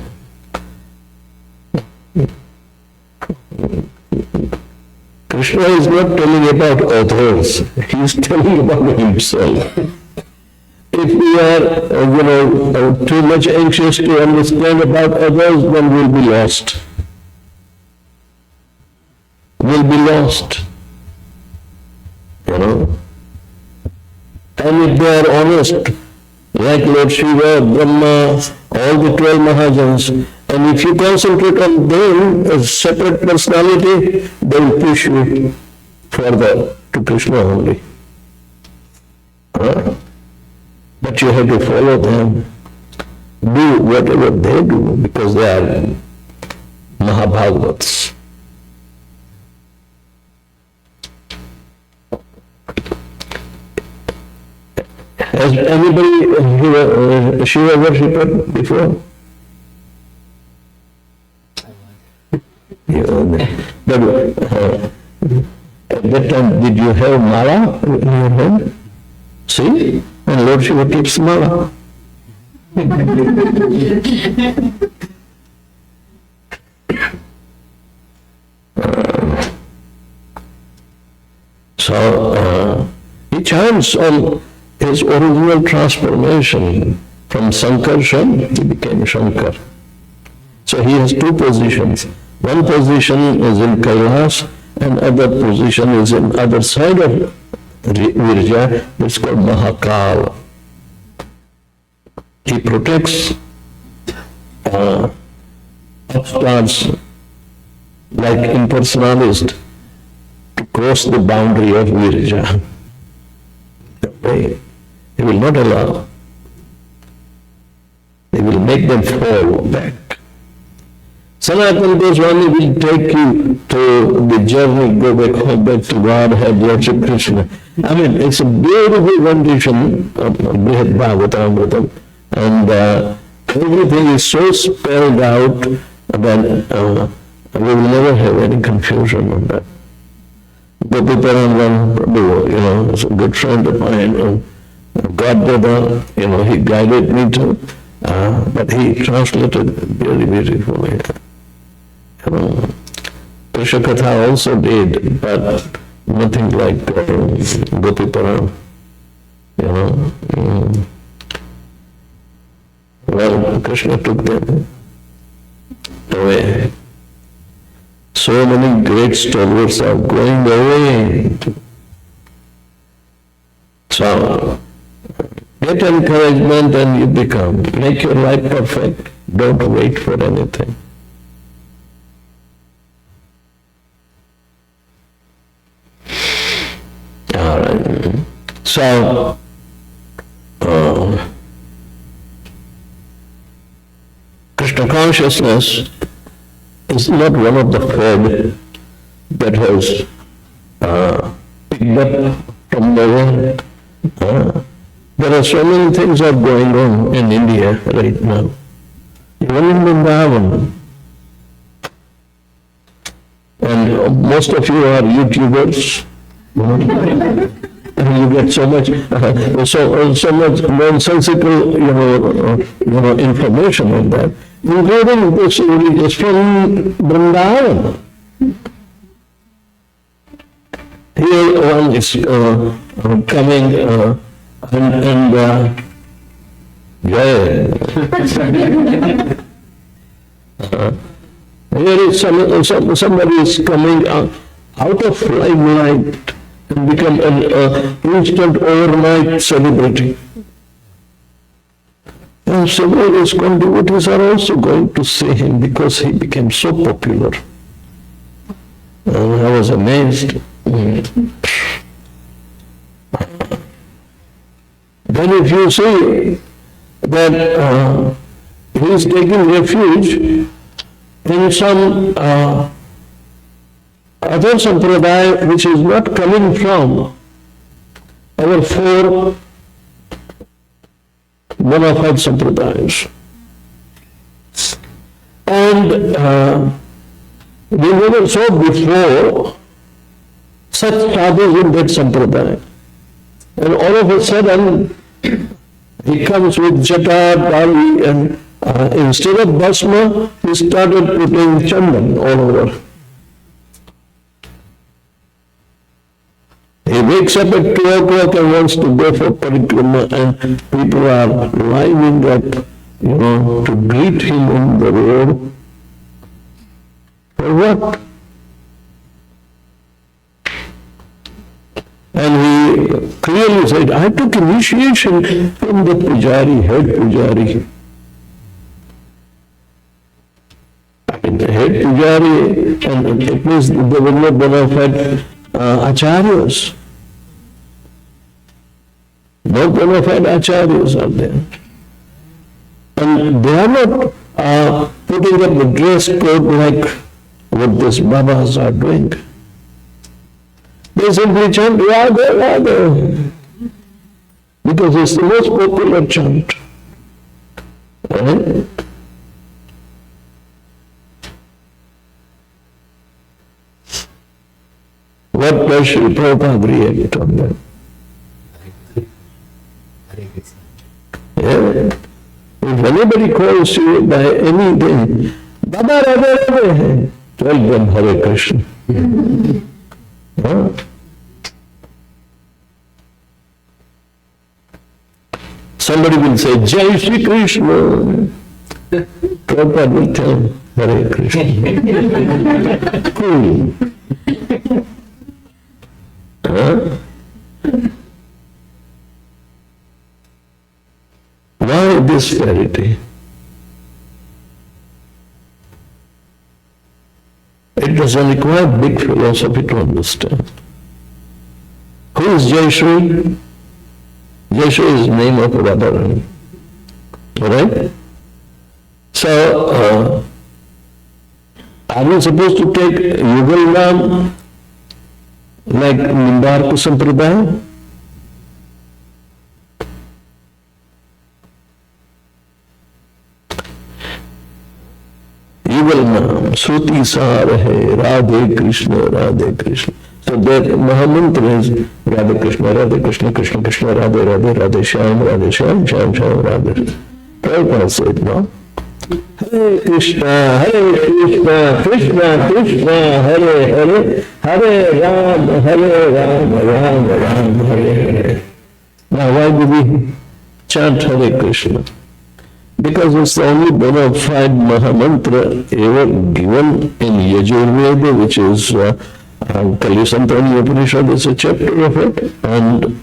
Krishna is not telling about others, he is telling about himself. If we are, too much anxious to understand about others, then we'll be lost. We'll be lost. And if they are honest, like Lord Shiva, Brahma, all the 12 Mahajans, and if you concentrate on them as separate personality, they will push you further to Krishna only. But you have to follow them, do whatever they do, because they are Mahabhagavats. Has anybody Shiva worshipper before? But at that time, did you have mala in your hand? See? And Lord Shiva keeps mala. So, he chants on his original transformation. From Sankarshan, he became Shankar. So he has 2 positions. One position is in Kailas, and other position is in other side of Virja. It's called Mahakal. He protects upstarts like impersonalist to cross the boundary of Virja. He will not allow. He will make them fall back. Sanatana Goswami will take you to the journey, go back home, back to Godhead, worship Krishna. I mean, it's a beautiful rendition of Brihad Bhagavatamritam, and everything is so spelled out that we will never have any confusion on that. Gopiparanam Prabhu, is a good friend of mine, God-Dada, he guided me to, but he translated very beautifully. Prashakatha also did, but nothing like Gopiparan. Well, Krishna took them away. So many great stalwarts are going away. So, get encouragement and you become. Make your life perfect. Don't wait for anything. All right. So, Krishna consciousness is not one of the fed that has picked up from the world. There are so many things are going on in India right now. Even in Vrindavan. And most of you are YouTubers. And you get so much, so much nonsensical, information on that, including this religious from Vrindavan. Here one is coming and here is somebody is coming out of limelight and become an instant overnight celebrity. And several ISKCON devotees are also going to see him because he became so popular. And I was amazed. Then if you see that he is taking refuge in some other sampradaya which is not coming from our four bona fide sampradayas. And we never saw before such sadhus in that sampradaya. And all of a sudden, he comes with jata, dali, and instead of bhasma, he started putting chandan all over. He wakes up at 2 o'clock and wants to go for parikrama, and people are lining up, to greet him on the road. For what? And he clearly said, I took initiation from the pujari, head pujari. The head pujari, and it means there were no bona fide acharyas. No bona fide acharyas are there. And they are not putting up the dress code like what these babas are doing. They simply chant Radha, Radha, because it's the most popular chant. Right? What does Sri Prabhupada react on that? Yeah. If anybody calls you by anything, Baba Radha Radha, tell them Hare Krishna. Yeah. Somebody will say, Jai Shri Krishna. Prabhupada will tell Hare Krishna. Cool. Huh? Why this charity? It doesn't require big philosophy to understand. Who is Jai Shri? Jai Shri is the name of Radharani. Alright? So, are we supposed to take Yugal Ram like Nimbarka Sampradaya? Yugal Nam, Shruti Sar hai, Radhe Krishna, Radhe Krishna. So that Mahamantra is Radhe Krishna, Krishna Krishna, Radhe Radhe, Radhe Shyam, Shyam Shyam, Radhe. Prabhupada said, no? Hare Krishna, Krishna Krishna, Hare Hare, Hare Ram, Ram Ram, Hare Hare. Now why do we chant Hare Krishna? Because it's the only bona fide Mahamantra ever given in Yajurveda, which is Kali Santani Upanishad is a chapter of it, and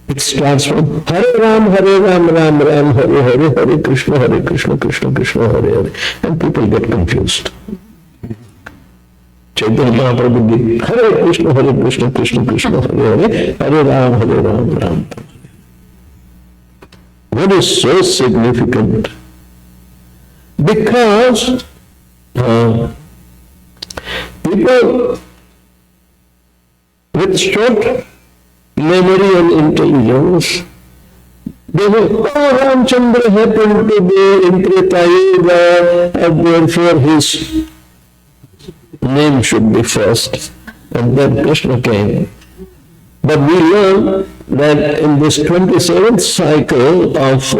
it starts from Hare Ram, Ram Ram, Hare Hare, Hare Krishna, Krishna Krishna, Hare Hare, and people get confused. Chaitanya Mahaprabhu did Hare Krishna, Krishna Krishna, Hare Hare, Hare Ram, Ram. What is so significant? Because people with short memory and intelligence, they say, oh, Ramchandra happened to be in Treta Yuga, and therefore his name should be first. And then Krishna came. But we learn that in this 27th cycle of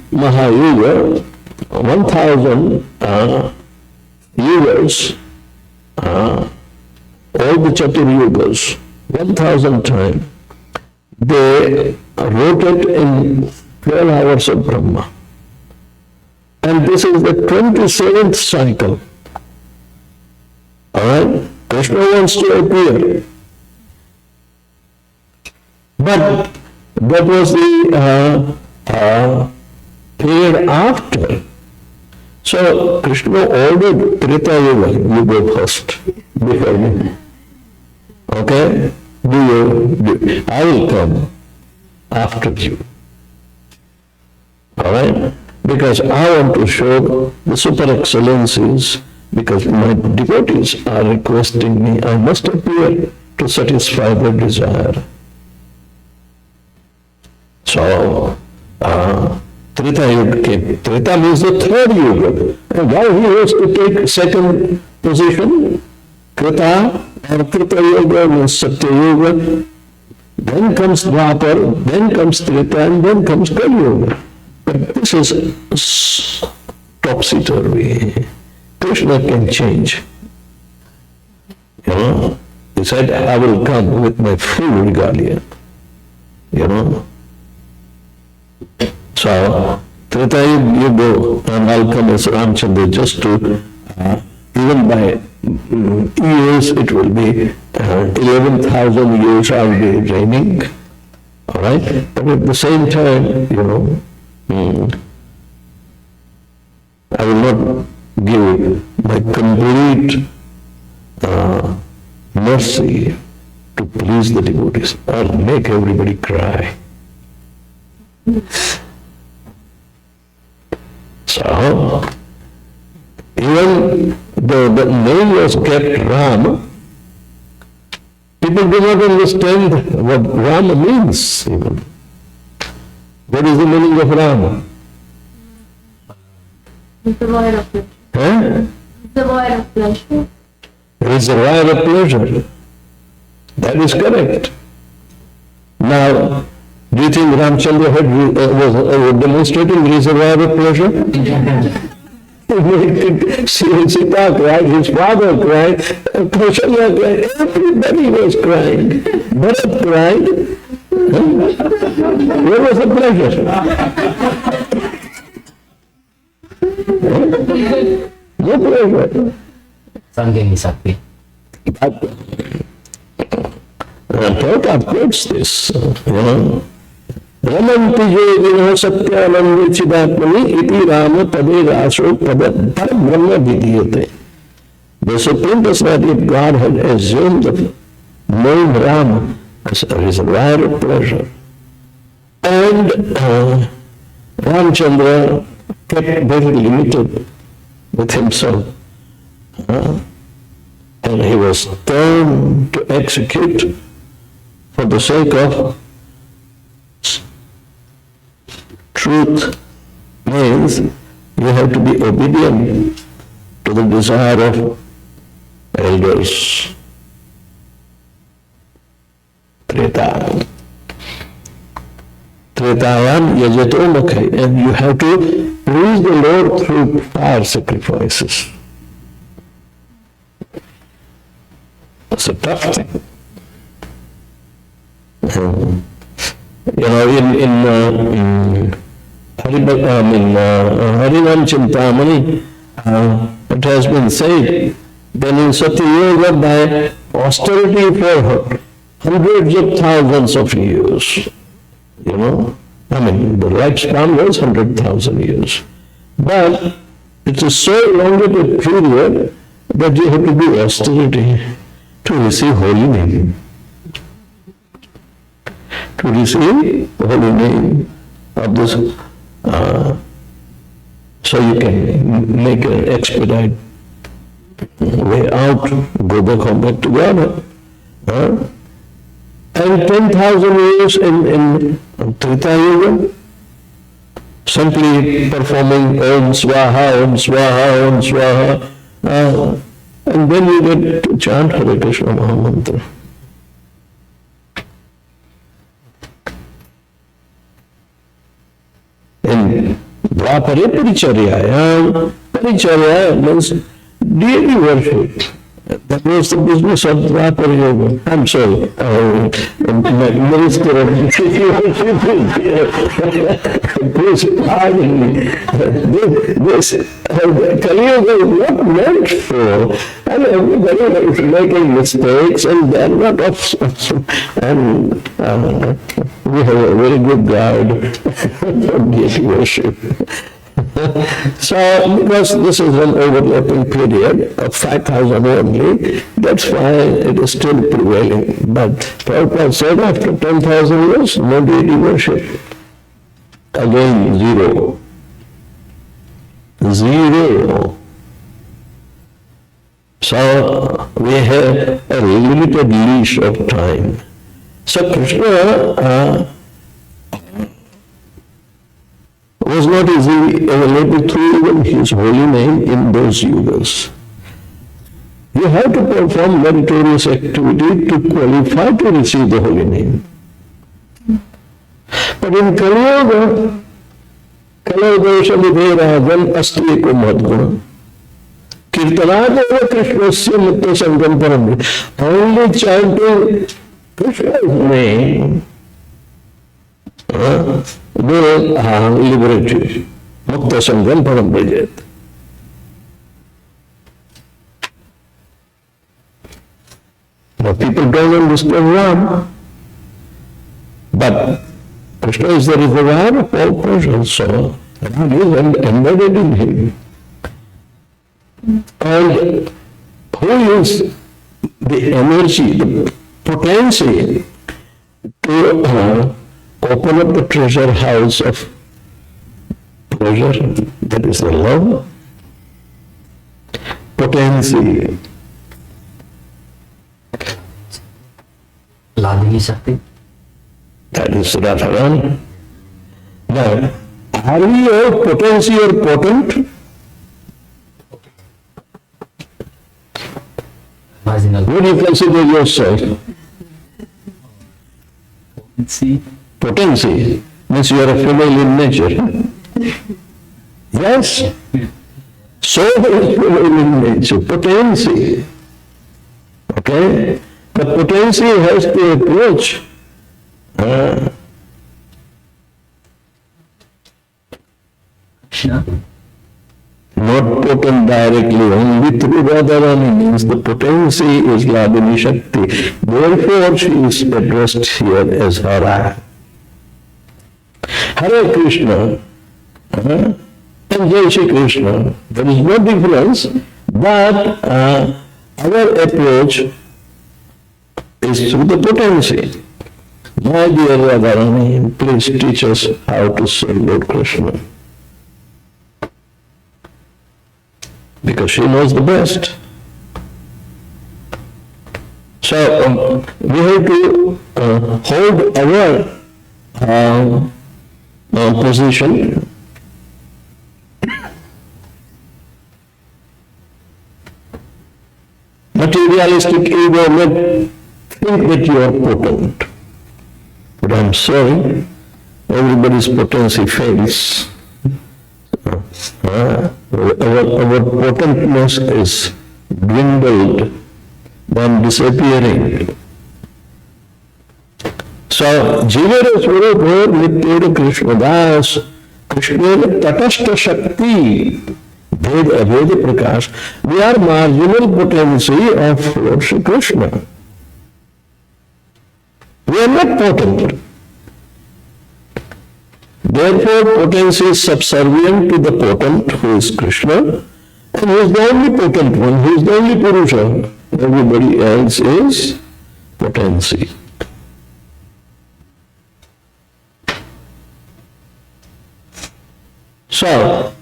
Mahayuga, 1000 years, all the Chatur Yugas, 1000 times, they wrote it in 12 hours of Brahma. And this is the 27th cycle. Alright? Krishna wants to appear. But That was the period after. So Krishna ordered Treta Yuga, you go first before me. Okay? I will come after you. Alright? Because I want to show the super excellencies, because my devotees are requesting me, I must appear to satisfy their desire. So, Treta Yuga came. Treta means the third Yuga. And why he was to take second position? Treta or Treta Yuga means Satya Yuga. Then comes Dwapar, then comes Treta, and then comes Kali Yuga. But this is topsy-turvy. Krishna can change. You know, he said, I will come with my full regalia. You know. So, Treta you go, and I'll come as Ramchandra just to, even by years it will be 11,000 years I'll be reigning. Alright? But at the same time, you know, I will not give my complete mercy to please the devotees or make everybody cry. So, even though the name was kept Ram, people do not understand what Rama means even. What is the meaning of Rama? Reservoir of pleasure. Huh? Reservoir of pleasure. Reservoir of pleasure. That is correct. Now, do you think Ramchandra was demonstrating reservoir of pleasure? Sita cried, his father cried, Kaushalya cried, everybody was crying. Bharat cried. Where was the pleasure? No pleasure. Sangha Sakti. Prabhupada quotes this, you know. Ramanti yogino satyanandi chidatmani iti rama pade raso pada brahma vidiyate. The Supreme Personality of God had assumed the name Rama as a reservoir of pleasure. And Ramchandra kept very limited with himself. And he was turned to execute for the sake of truth. Means you have to be obedient to the desire of elders. Treta. Tretayam yajato mukhe, and you have to please the Lord through fire sacrifices. It's a tough thing. You know, in Harinam Chintamani, it has been said that in Satya Yuga, by austerity for hundreds of thousands of years, you know, I mean, the lifespan was 100,000 years. But it is so long a period that you have to do austerity to receive holy name. To receive the holy name of this, so you can make an expedite way out, go back to God. And 10,000 years in Treta Yuga, simply performing Om Swaha, Om Swaha, Om Swaha, and then you get to chant Hare Krishna Mahamantra. In Dwapare Paricharyaya, Paricharyaya means deity worship. That was the business of Dwapara Yoga. I'm sorry, my minister of please pardon me. This Kali Yoga is not meant for, and everybody is making mistakes, and they're not and we have a very good guide for deity worship. So, because this is an overlapping period of 5,000 only, that's why it is still prevailing. But Prabhupada said after 10,000 years, no deity worship. Again, zero. Zero. So, we have a limited leash of time. So, Krishna was not easily available through even his holy name in those yugas. You have to perform meritorious activity to qualify to receive the holy name. But in Kali Yuga, Kalayodesha Vidherajan Asti Eko Madguna. Kirtanadeva Krishnasya Mutta Sangam Param. Only chanting Krishna's name will liberate you. Mutta Sangam Param Bhajet. Now people don't understand Ram, but Krishna is the reservoir of all pleasures, so Ram is embedded in him. And who is the energy, the potency to open up the treasure house of pleasure, that is the love. Potency. Ladini Shakti. That is Radharani. Now, are we a potency or potent? Marginal. What do you consider yourself? See. Potency means you are a female in nature. Yes. So is female in nature. Potency. Okay? But potency has to approach. Krishna. Not potent directly, only through Radharani means the potency is Ladini Shakti. Therefore she is addressed here as Hara. Hare Krishna and Jai Shri Krishna. There is no difference, but our approach is through the potency. My dear Radharani, please teach us how to serve Lord Krishna. Because she knows the best. So we have to hold our position. Materialistic ego may think that you are potent. But I'm sorry, everybody's potency fails. Our potentness is dwindled, then disappearing. So, Jivara Swarupa Nityada Krishna Das, Krishna Tatashta Shakti, Veda Prakash, we are marginal potency of Lord Shri Krishna. We are not potent. Therefore, potency is subservient to the potent, who is Krishna, and who is the only potent one, who is the only Purusha. Everybody else is potency. So,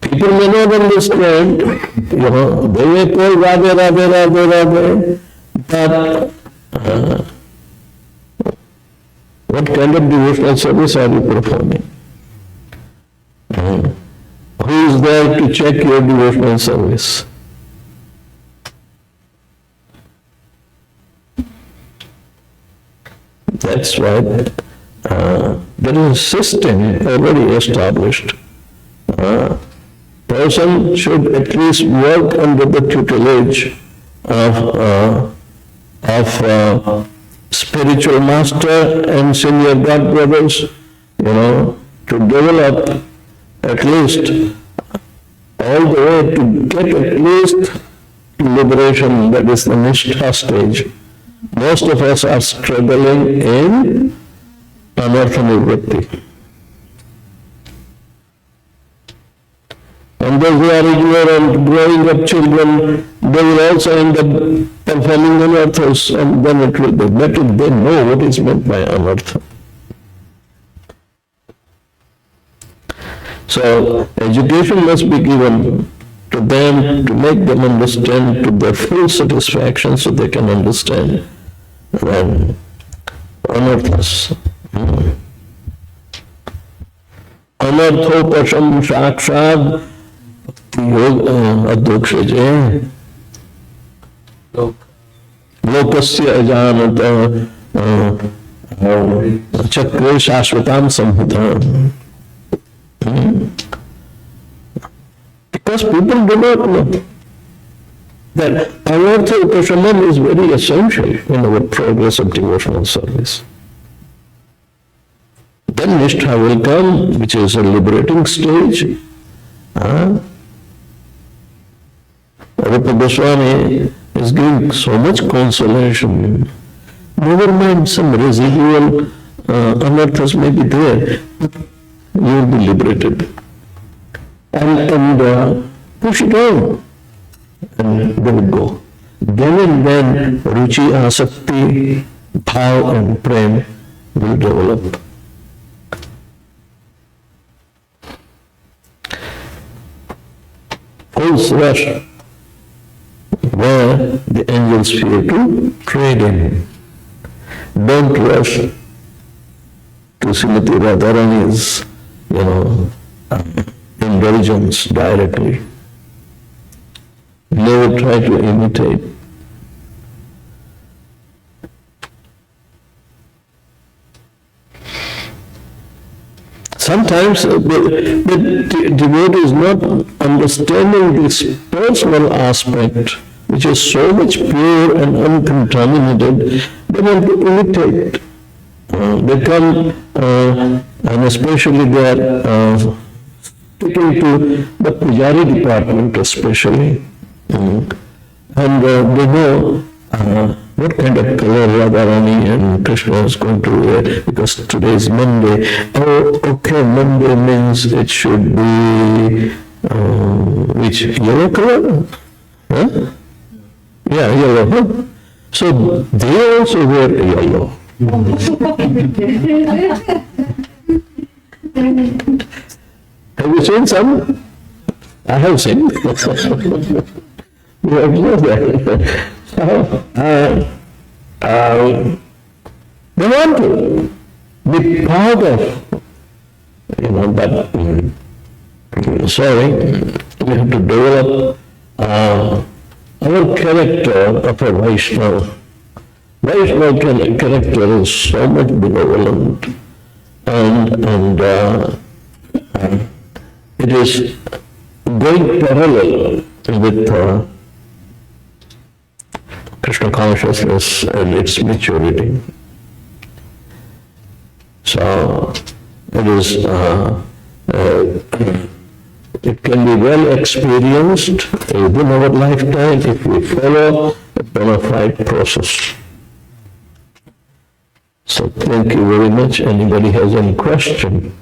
people may not understand, they may call Radhe, Radhe, Radhe, Radhe, but what kind of devotional service are you performing? Who is there to check your devotional service? That's why there is a system already established. Person should at least work under the tutelage of spiritual master and senior God brothers, to develop at least all the way to get at least liberation, that is the Nishtha stage. Most of us are struggling in anartha nivritti. And those who are ignorant, growing up children, they will also end up performing anarthas, and then it will be better they know what is meant by anartha. So, education must be given to them to make them understand to their full satisfaction so they can understand then anarthas. Anarthopasham shakshad Adhokshaje Lokasya ajanata Chakre shashvatam samhitam. Because people do not know that anartha upashamam is very essential in our progress of devotional service. Then Nishtha will come, which is a liberating stage. Rupa Goswami is giving so much consolation. Never mind, some residual anarthas may be there. You will be liberated. And push it on. And they will go. Then and then, ruchi, asakti, bhav and prem will develop. False rush, where the angels fear to trade in. Don't rush to Srimati Radharani's, indulgence directly. Never try to imitate. Sometimes the devotee is not understanding this personal aspect, which is so much pure and uncontaminated. They want to imitate. They come, and especially they are sticking to the pujari department especially. And they know what kind of color Radharani and Krishna is going to wear, because today is Monday. Oh, okay, Monday means it should be which, yellow color? Huh? Yeah, yellow. Huh? So they also wear yellow. Have you seen some? I have seen. You observe that. They want to be part of, but we have to develop our character of a Vaishnava. Vaishnava character is so much benevolent, and it is going parallel with Krishna consciousness and its maturity. So it is, it can be well experienced within our lifetime if we follow a bona fide process. So thank you very much. Anybody has any question?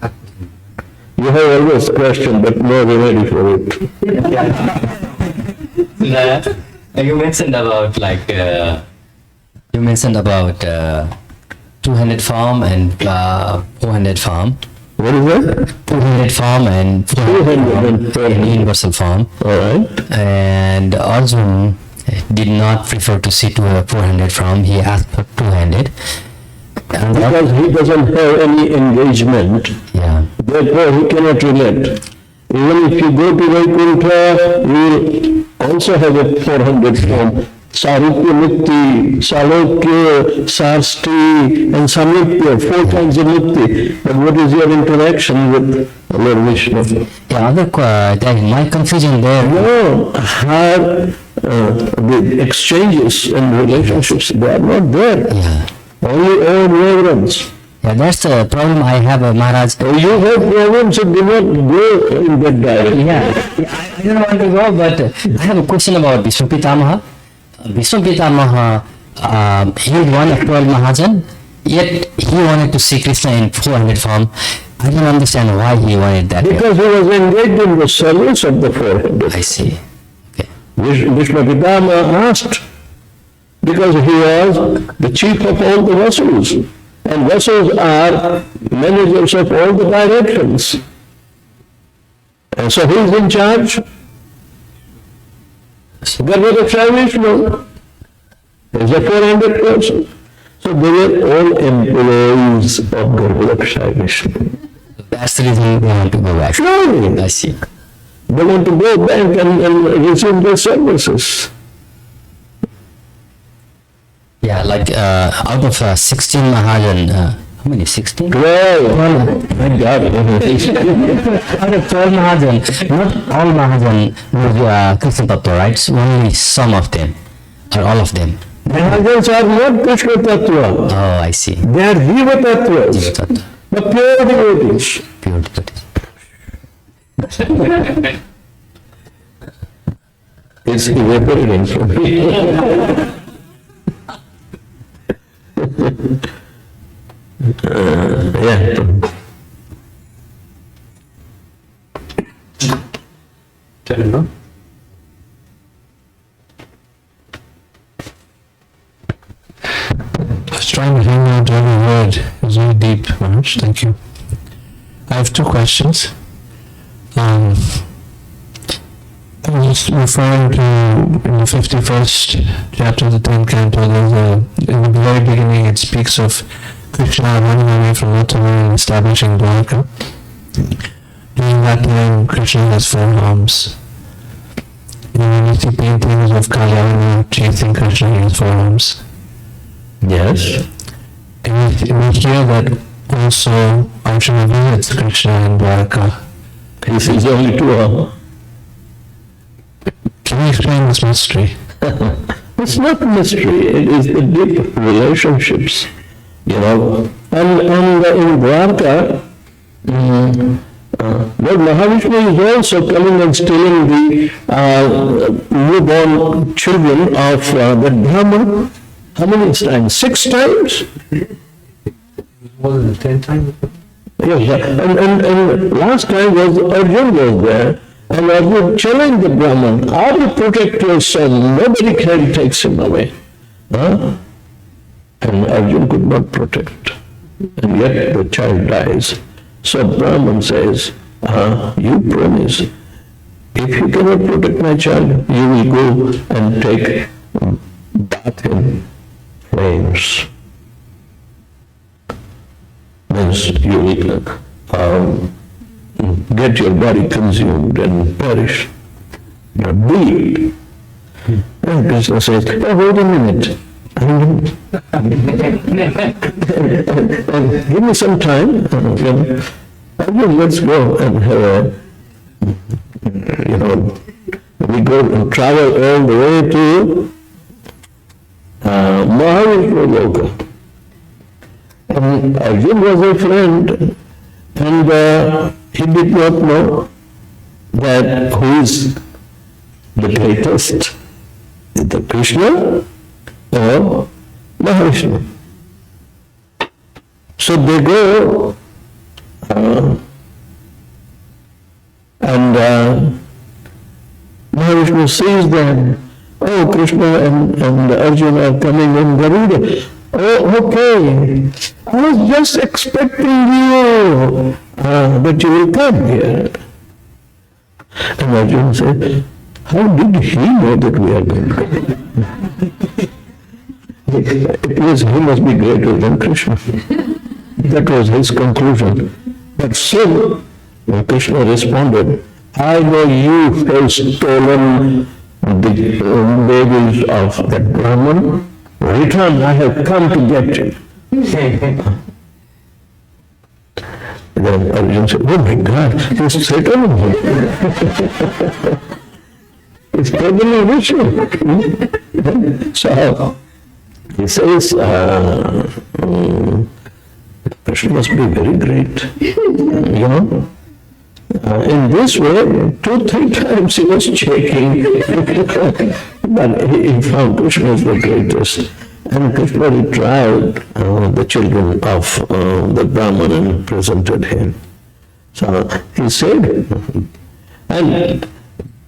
You have always question, but no remedy for it. You mentioned about two-handed farm and four-handed farm. What is that? Two-handed farm and four-handed farm in universal form. All right. And Arjun did not prefer to see four-handed farm. He asked for two-handed. Because he doesn't have any engagement. Yeah. Therefore, he cannot relate. Even if you go to Vaikuntha, you will also have a 400 form. Sarupya Mukti, Salokya, Sarsti, and Samyukya, 4 kinds of Mukti. But what is your interaction with Lord Vishnu? Yeah, my confusion there. No, the exchanges and relationships, they are not there. Yeah. Only own reverence. Yeah, that's the problem I have, Maharaj. You have problems, so do not go in that direction. I don't want to go, but I have a question about Vishnu Pitamaha. Vishnu Pitamaha he is one of 12 Mahajan, yet he wanted to see Krishna in 400 form. I don't understand why he wanted that. Because he was engaged in the service of the 400. I see. Okay. Vishnu Pitama asked, because he was the chief of all the vessels, and vessels are managers of all the directions. And so who is in charge? Garbhadaksha Vishnu is a 400 person. So they were all employees of Garbhadaksha Vishnu. That's the reason they want to go back. Surely. I see. They want to go back and resume their services. Yeah, like out of 16 Mahajan, how many? 16? 12. Thank God. Out of 12 Mahajan, not all Mahajan were Krishna Tattva, right? So only some of them, or all of them. Mahajans are not Krishna Tattva. Oh, I see. They are Jiva Tattvas. Jiva Tattva, The pure devotees. pure devotees. It's evaporating from me. Yeah. I was trying to hang on to every word. It was very deep, Maharaj. Thank you. I have two questions. I was just referring to in the 51st chapter of the 10th canto, in the very beginning it speaks of Krishna running away from Uttama and establishing Dwarka. During that time, Krishna has 4 arms. And when you see paintings of Kalyana, you think Krishna has 4 arms. Yes. And we hear that also Arjuna visits Krishna in Dwarka. He sees only 2 arms. Can you explain this mystery? It's not mystery, it is the deep relationships, you know. And in Dwarka, Lord Mahavishnu is also coming and stealing the newborn children of the Brahman. How many times? 6 times? More than 10 times? Yes, and last time was Arjun was there. And Arjun challenged the Brahman, I will protect your son, nobody can take him away. Huh? And Arjun could not protect. And yet the child dies. So Brahman says, you promise, if you cannot protect my child, you will go and take bath in flames. Means you will get your body consumed and perish. You're bleed. And Krishna says, oh, wait a minute. Give me some time. Let's go and have we go and travel all the way to Mahavishnu Loka. And Arjun was a friend, and he did not know that who is the greatest, the Krishna or Mahavishnu. So they go and Mahavishnu sees them. Oh, Krishna and Arjuna are coming in Garuda. Oh, okay. I was just expecting you, that you will come here. And Arjuna said, how did he know that we are going to come? He must be greater than Krishna. That was his conclusion. But still, Krishna responded, I know you have stolen the babies of that Brahman. Return, I have come to get you. Then Arjuna said, oh my God, he's Satan. It's totally Vishnu. So, he says, Krishna must be very great. You know? In this way, 2-3 times he was checking, but he found Krishna is the greatest. And Krishna retrieved the children of the Brahman and presented him. So he said, and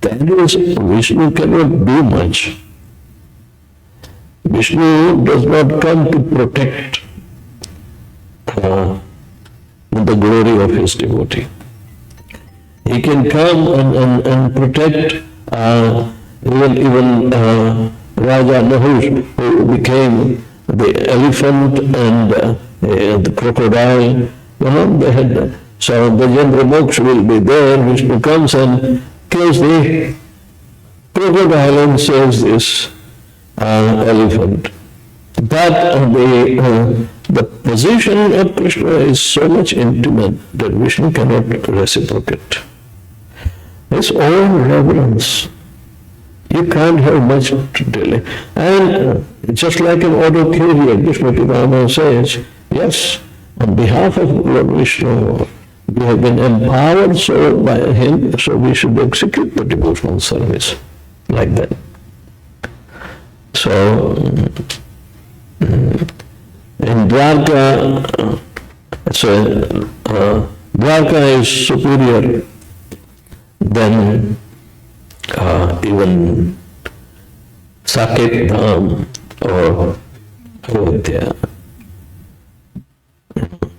that is, Vishnu cannot do much. Vishnu does not come to protect the glory of his devotee. He can come and protect even Raja Nahush, who became the elephant and the crocodile. They had, so the Jendra Moksha will be there. Vishnu comes and kills the crocodile and saves this elephant. But the position of Krishna is so much intimate that Vishnu cannot reciprocate. It's all reverence. You can't have much delay. And just like an auto carrier, Krishna Pitama says, yes, on behalf of Lord Vishnu, we have been empowered so by him, so we should execute the devotional service like that. So, in Dwarka, Dwarka is superior than even Saket Dham or Ayodhya.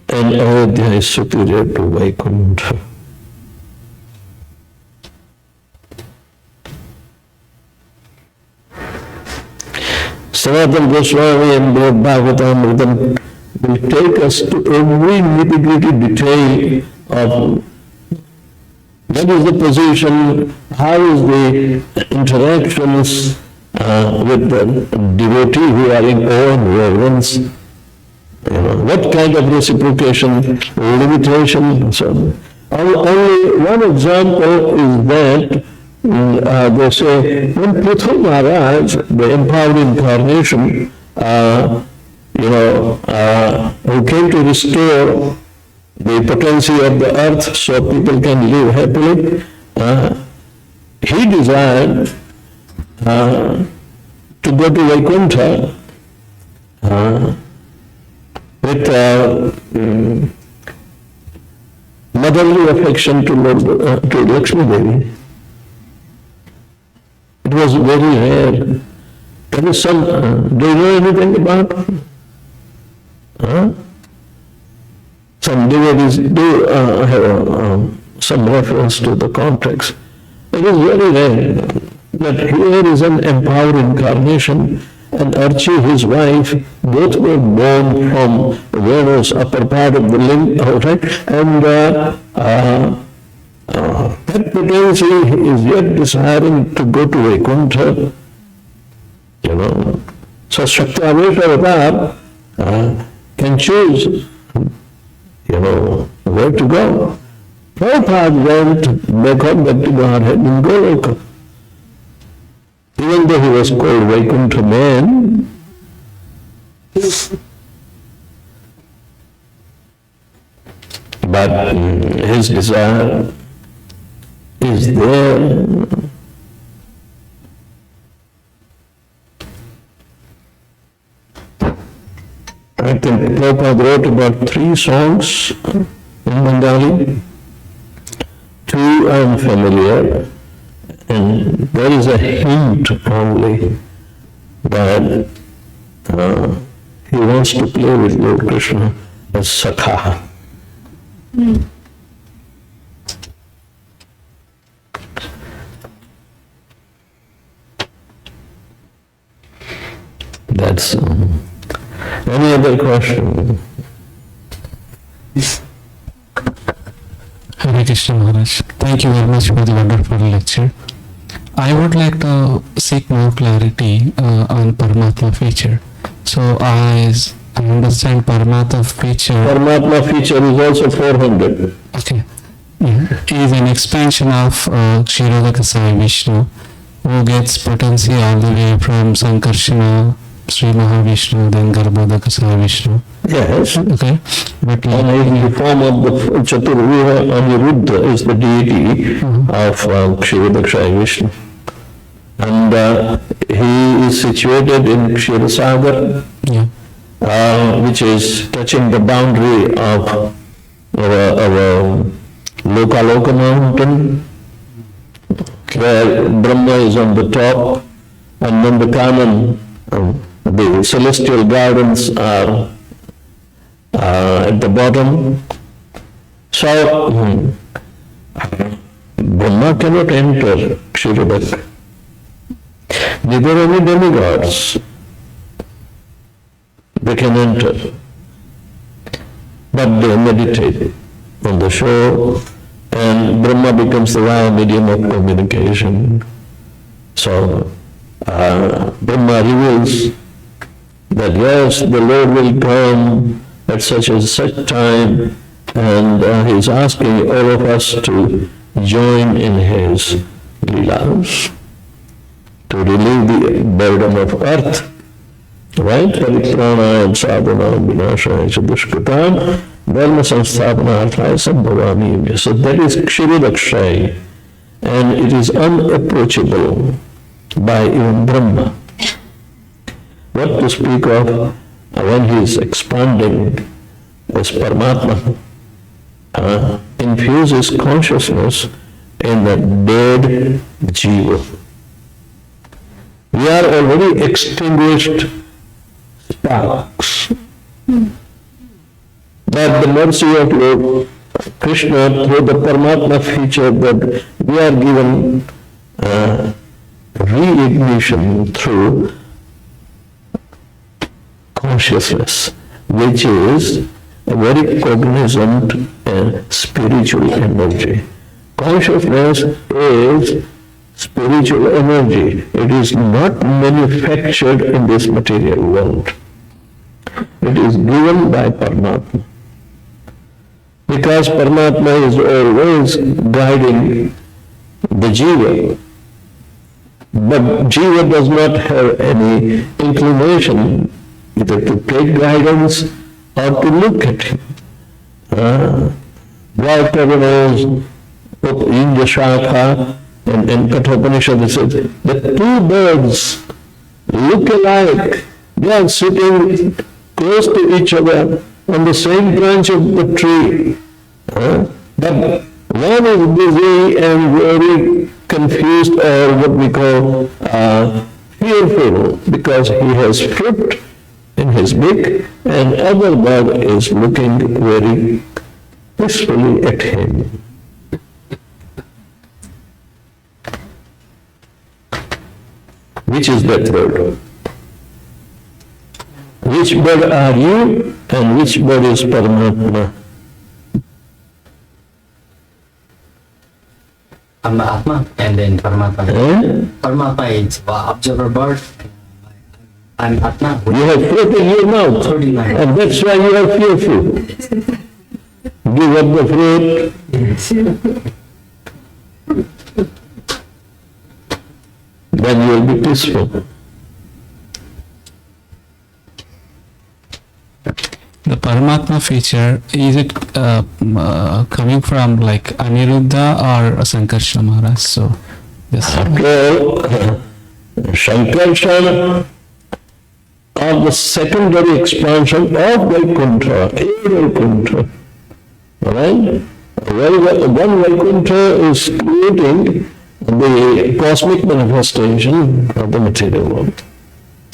And Ayodhya is superior to Vaikuntha. Sanatana Goswami and Lord Bhagavatam will take us to every nitty-gritty detail of what is the position, how is the interactions with the devotee who are in awe and reverence, what kind of reciprocation, limitation, and so on. Only one example is that they say, when Prithu Maharaj, the empowered incarnation, who came to restore the potency of the earth so people can live happily, he desired to go to Vaikuntha with motherly affection to Lakshmi Devi. It was very rare. There is some, do you know anything about? Some devotees do have some reference to the context. It is very rare that here is an empowered incarnation, and Archi, his wife, both were born from Venu's upper part of the limb, right? And that potency is yet desiring to go to Vaikuntha, So Shakti-Avesha Avatar can choose, where to go. Prabhupada went back to Godhead in Goloka. Even though he was called Vaikuntha man, but his desire is there. I think Prabhupada wrote about 3 songs in Bengali. 2 I am familiar, and there is a hint only that he wants to play with Lord Krishna as Sakha. That's any other question? Hare Krishna Maharaj. Thank you very much for the wonderful lecture. I would like to seek more clarity on Paramatma feature. So as I understand Paramatma feature. Paramatma feature is also 400. Okay. Is an expansion of Kshirodaka Sai Vishnu, who gets potency all the way from Sankarshana, Sri Mahavishnu, then Garbhodaka Sai Vishnu. Yes. Okay. But And in the form of the Chaturviha, Aniruddha is the deity of Kshirodaka Sai Vishnu. And he is situated in Kshetrasagar, Yeah. which is touching the boundary of our Lokaloka mountain, where Brahma is on the top, and then the common, the celestial gardens are at the bottom. So, Brahma cannot enter Kshetradak. Neither any demigods. They can enter. But they meditate on the shore, and Brahma becomes the via medium of communication. So, Brahma reveals that yes, the Lord will come at such and such time, and he is asking all of us to join in his leelas, to relieve the burden of earth, right? Paritrana and sadhana vinashaya cha dushkritam dharma samsthapanarthaya sambhavami yuga. So that is Kshirodakshaya, and it is unapproachable by even Brahma. What to speak of when he is expanding as Paramatma, infuses consciousness in the dead jiva. We are already extinguished sparks. But the mercy of Lord Krishna through the Paramatma feature that we are given re-ignition through consciousness, which is a very cognizant and spiritual energy. Consciousness is spiritual energy. It is not manufactured in this material world. It is given by Paramatma. Because Paramatma is always guiding the jiva. But jiva does not have any inclination either to take guidance or to look at him. Gayatri knows Inja Shakha and Kathopanishad says the two birds look alike. They are sitting close to each other on the same branch of the tree. But one is busy and very confused, or what we call fearful, because he has fruit in his beak, and other bird is looking very peacefully at him. Which is that bird? Which bird are you, and which bird is Paramatma? I'm the Atma and then Paramatma. Paramatma is observer bird. I'm Atma. You have fruit in your mouth, Fruit in my mouth. and that's why you are fearful. Give up the fruit, then you will be peaceful. The Paramatma feature, is it coming from like Aniruddha or Sankarsana Maharaj? So, yes. After Sankarsana of the secondary expansion of Vaikuntha, Vaikuntha, right? One Vaikuntha is creating the cosmic manifestation of the material world,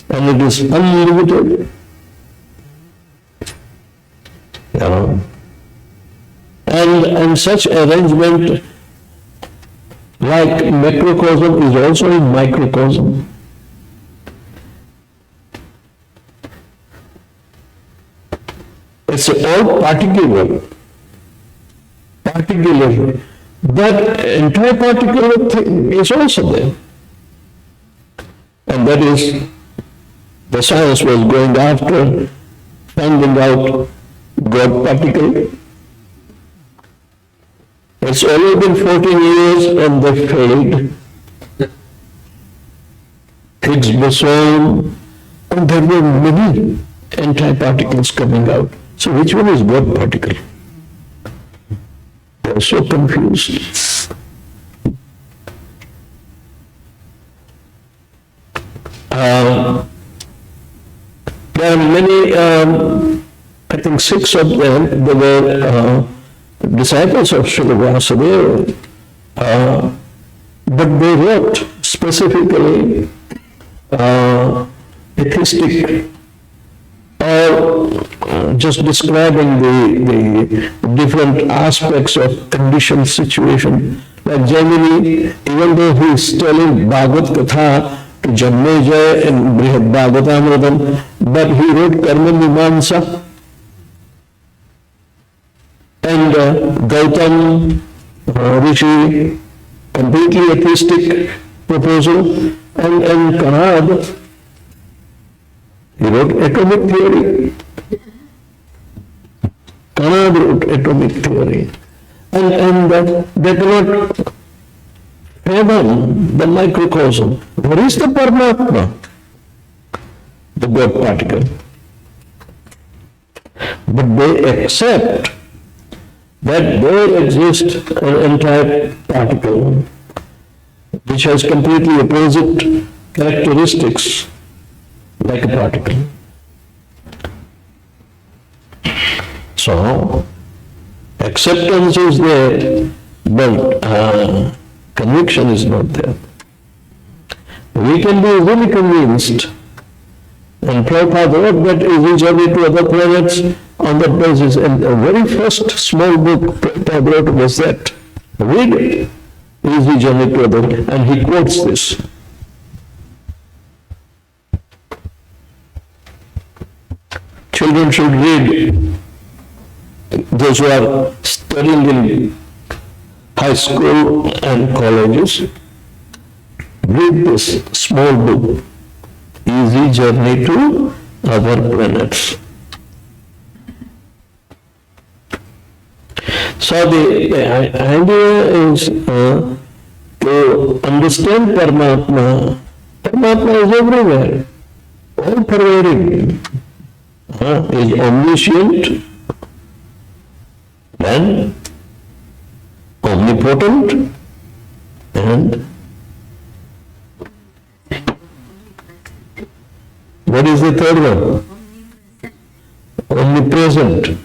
and it is unlimited. And such arrangement, like macrocosm, is also in microcosm. It's all particular, but entire particular thing is also there. And that is, the science was going after finding out God particle. It's only been 14 years and they failed. Higgs boson, and there were many antiparticles coming out. So which one is God particle? They are so confused. There are many, I think 6 of them, they were disciples of Srila Vyasa, but they wrote specifically atheistic or just describing the different aspects of conditioned situation. Like Jaimini, even though he is telling Bhagavad Katha to Janmejaya and Brihad Bhagavatamritam, but he wrote Karma Mimamsa. And Gautam Rishi, completely atheistic proposal, and Kanad, he wrote atomic theory. Kanad wrote atomic theory. And they cannot fathom the microcosm. What is the Paramatma? The God particle. But they accept that there exists an entire particle which has completely opposite characteristics like a particle. So, acceptance is there, but conviction is not there. We can be really convinced, and Prabhupada wrote that easy journey to other planets on that basis. And the very first small book Prabhupada wrote was that. Read it. Easy journey to other, and he quotes this. Children should read. Those who are studying in high school and colleges, read this small book, Easy Journey to Other Planets. So the idea is to understand Paramatma. Paramatma is everywhere, all pervading. Is omniscient, then omnipotent, and what is the third one? Omnipresent.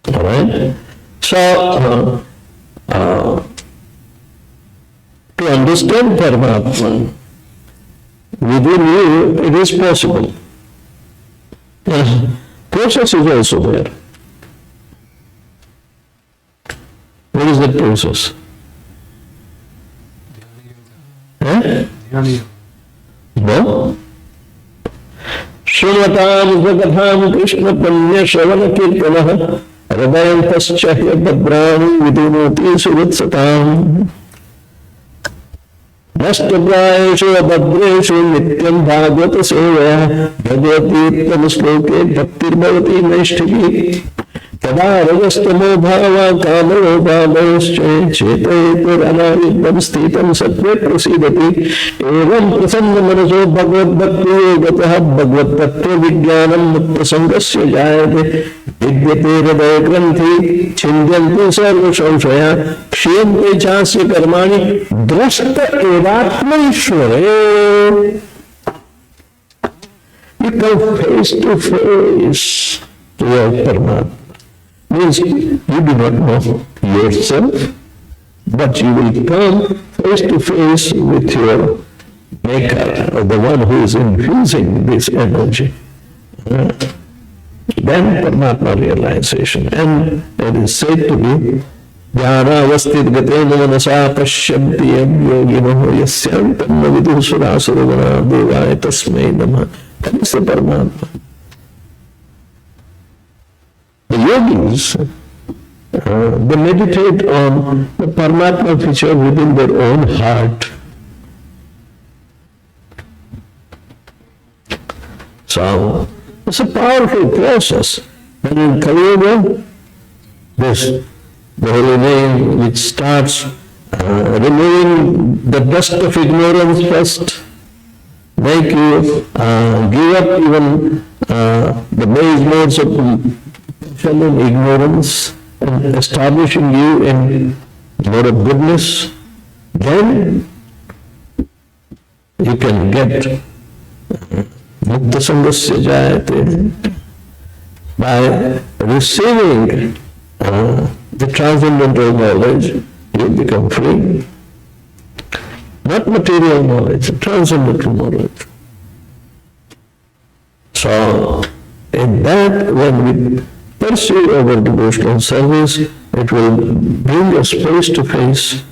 All right? So, to understand Paramatma, within you it is possible. Process is also there. What is that process? No? Shravatam Jagatham Krishna Panya Shavana Kirtanah Radayam Paschahya Bhadrani Vidunoti Suratsatam Nashtabrayeshu Abhadreshu Nityam Bhagavata Sevaya Bhagavati Tamasloke Bhaktir Bhavati Naishtiki Tada Rajastamo Bhava Kamaro Bhavasche Chetetur Anayidam Sthitam Satve Prasidati Evam Prasanna Manaso Bhagavad Bhakti Gataha Bhagavad Tattva Vijnanam Mutprasangasya Jayate Vidyate Hridaya Granthi Chindyanti Sarva Samshaya Kshiyante Chasya Karmani Drashta Evatma Ishvare. You come face to face to your Paramatma. Means you do not know yourself, but you will come face to face with your maker, or the one who is infusing this energy. Then Paramatma realization. And it is said to be Jnana avasthit gatena manasa pashyanti yogino yasyam tanna vidu surasura devaya tasmai namah. That is the Paramatma. The yogis, they meditate on the Paramatma feature within their own heart. So, it's a powerful process. And in Kali Yuga, this, the holy name which starts removing the dust of ignorance first, make you give up even the base modes of and ignorance, and establishing you in mode of goodness. Then you can get mukta sangasya jayate. By receiving the transcendental knowledge, you become free. Not material knowledge, transcendental knowledge. So, in that, when we pursue our devotional service, it will bring us face to face.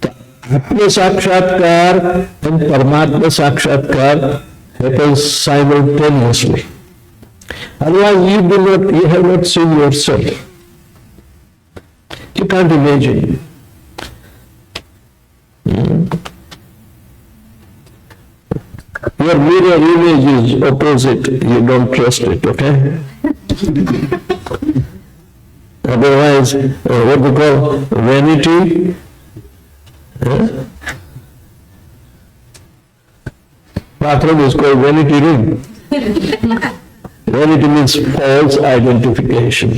Atma Sakshatkar and Paramatma Sakshatkar happens simultaneously. Otherwise, you have not seen yourself. You can't imagine. Your mirror image is opposite, you don't trust it, okay? Otherwise, what we call vanity, bathroom is called vanity room. Vanity means false identification.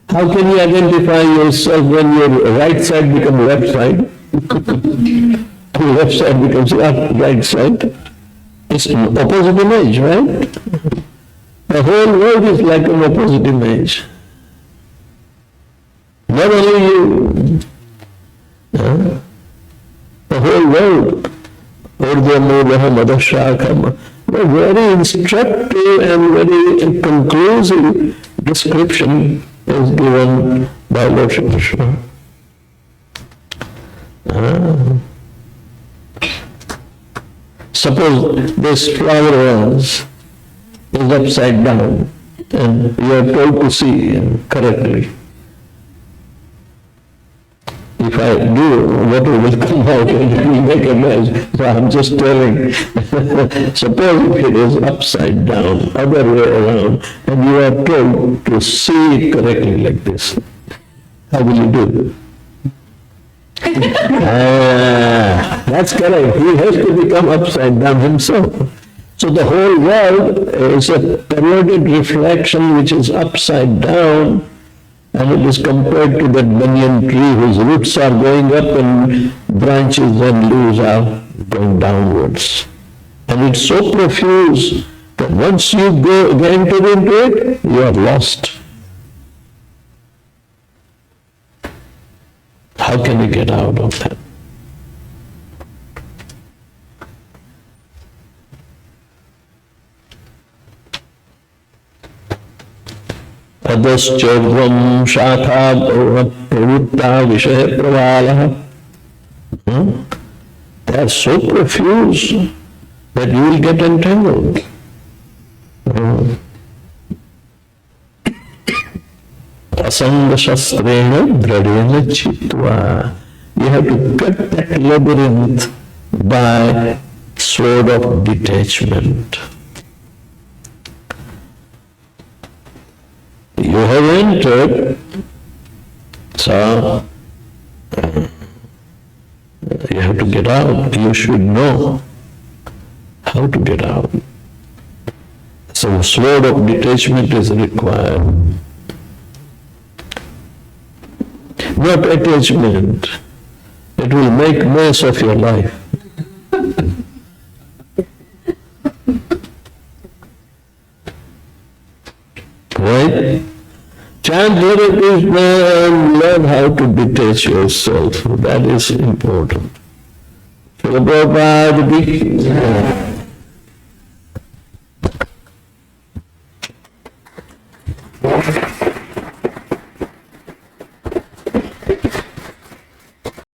How can you identify yourself when your right side becomes left side? Left side becomes right side. It's an opposite image, right? The whole world is like an opposite image. Not only you, the whole world. A very instructive and very conclusive description is given by Lord Shri Krishna. Suppose this flower vase is upside down and you are told to see correctly. If I do, water will come out and it will make a mess. So I'm just telling. Suppose if it is upside down, other way around, and you are told to see it correctly like this, how will you do? That's correct. He has to become upside down himself. So the whole world is a periodic reflection which is upside down. And it is compared to that banyan tree whose roots are going up and branches and leaves are going downwards. And it's so profuse that once you enter into it, you are lost. How can you get out of that? Adaschodvam shakha pravutta vishaya pravalaha. They are so profuse that you will get entangled. Asanga shastrena dradena chitva. You have to cut that labyrinth by sword of detachment. You have entered, so you have to get out. You should know how to get out. So sword of detachment is required. Not attachment. It will make mess of your life. Right? Chant Hare Krishna and learn how to detach yourself. That is important. Srila Prabhupada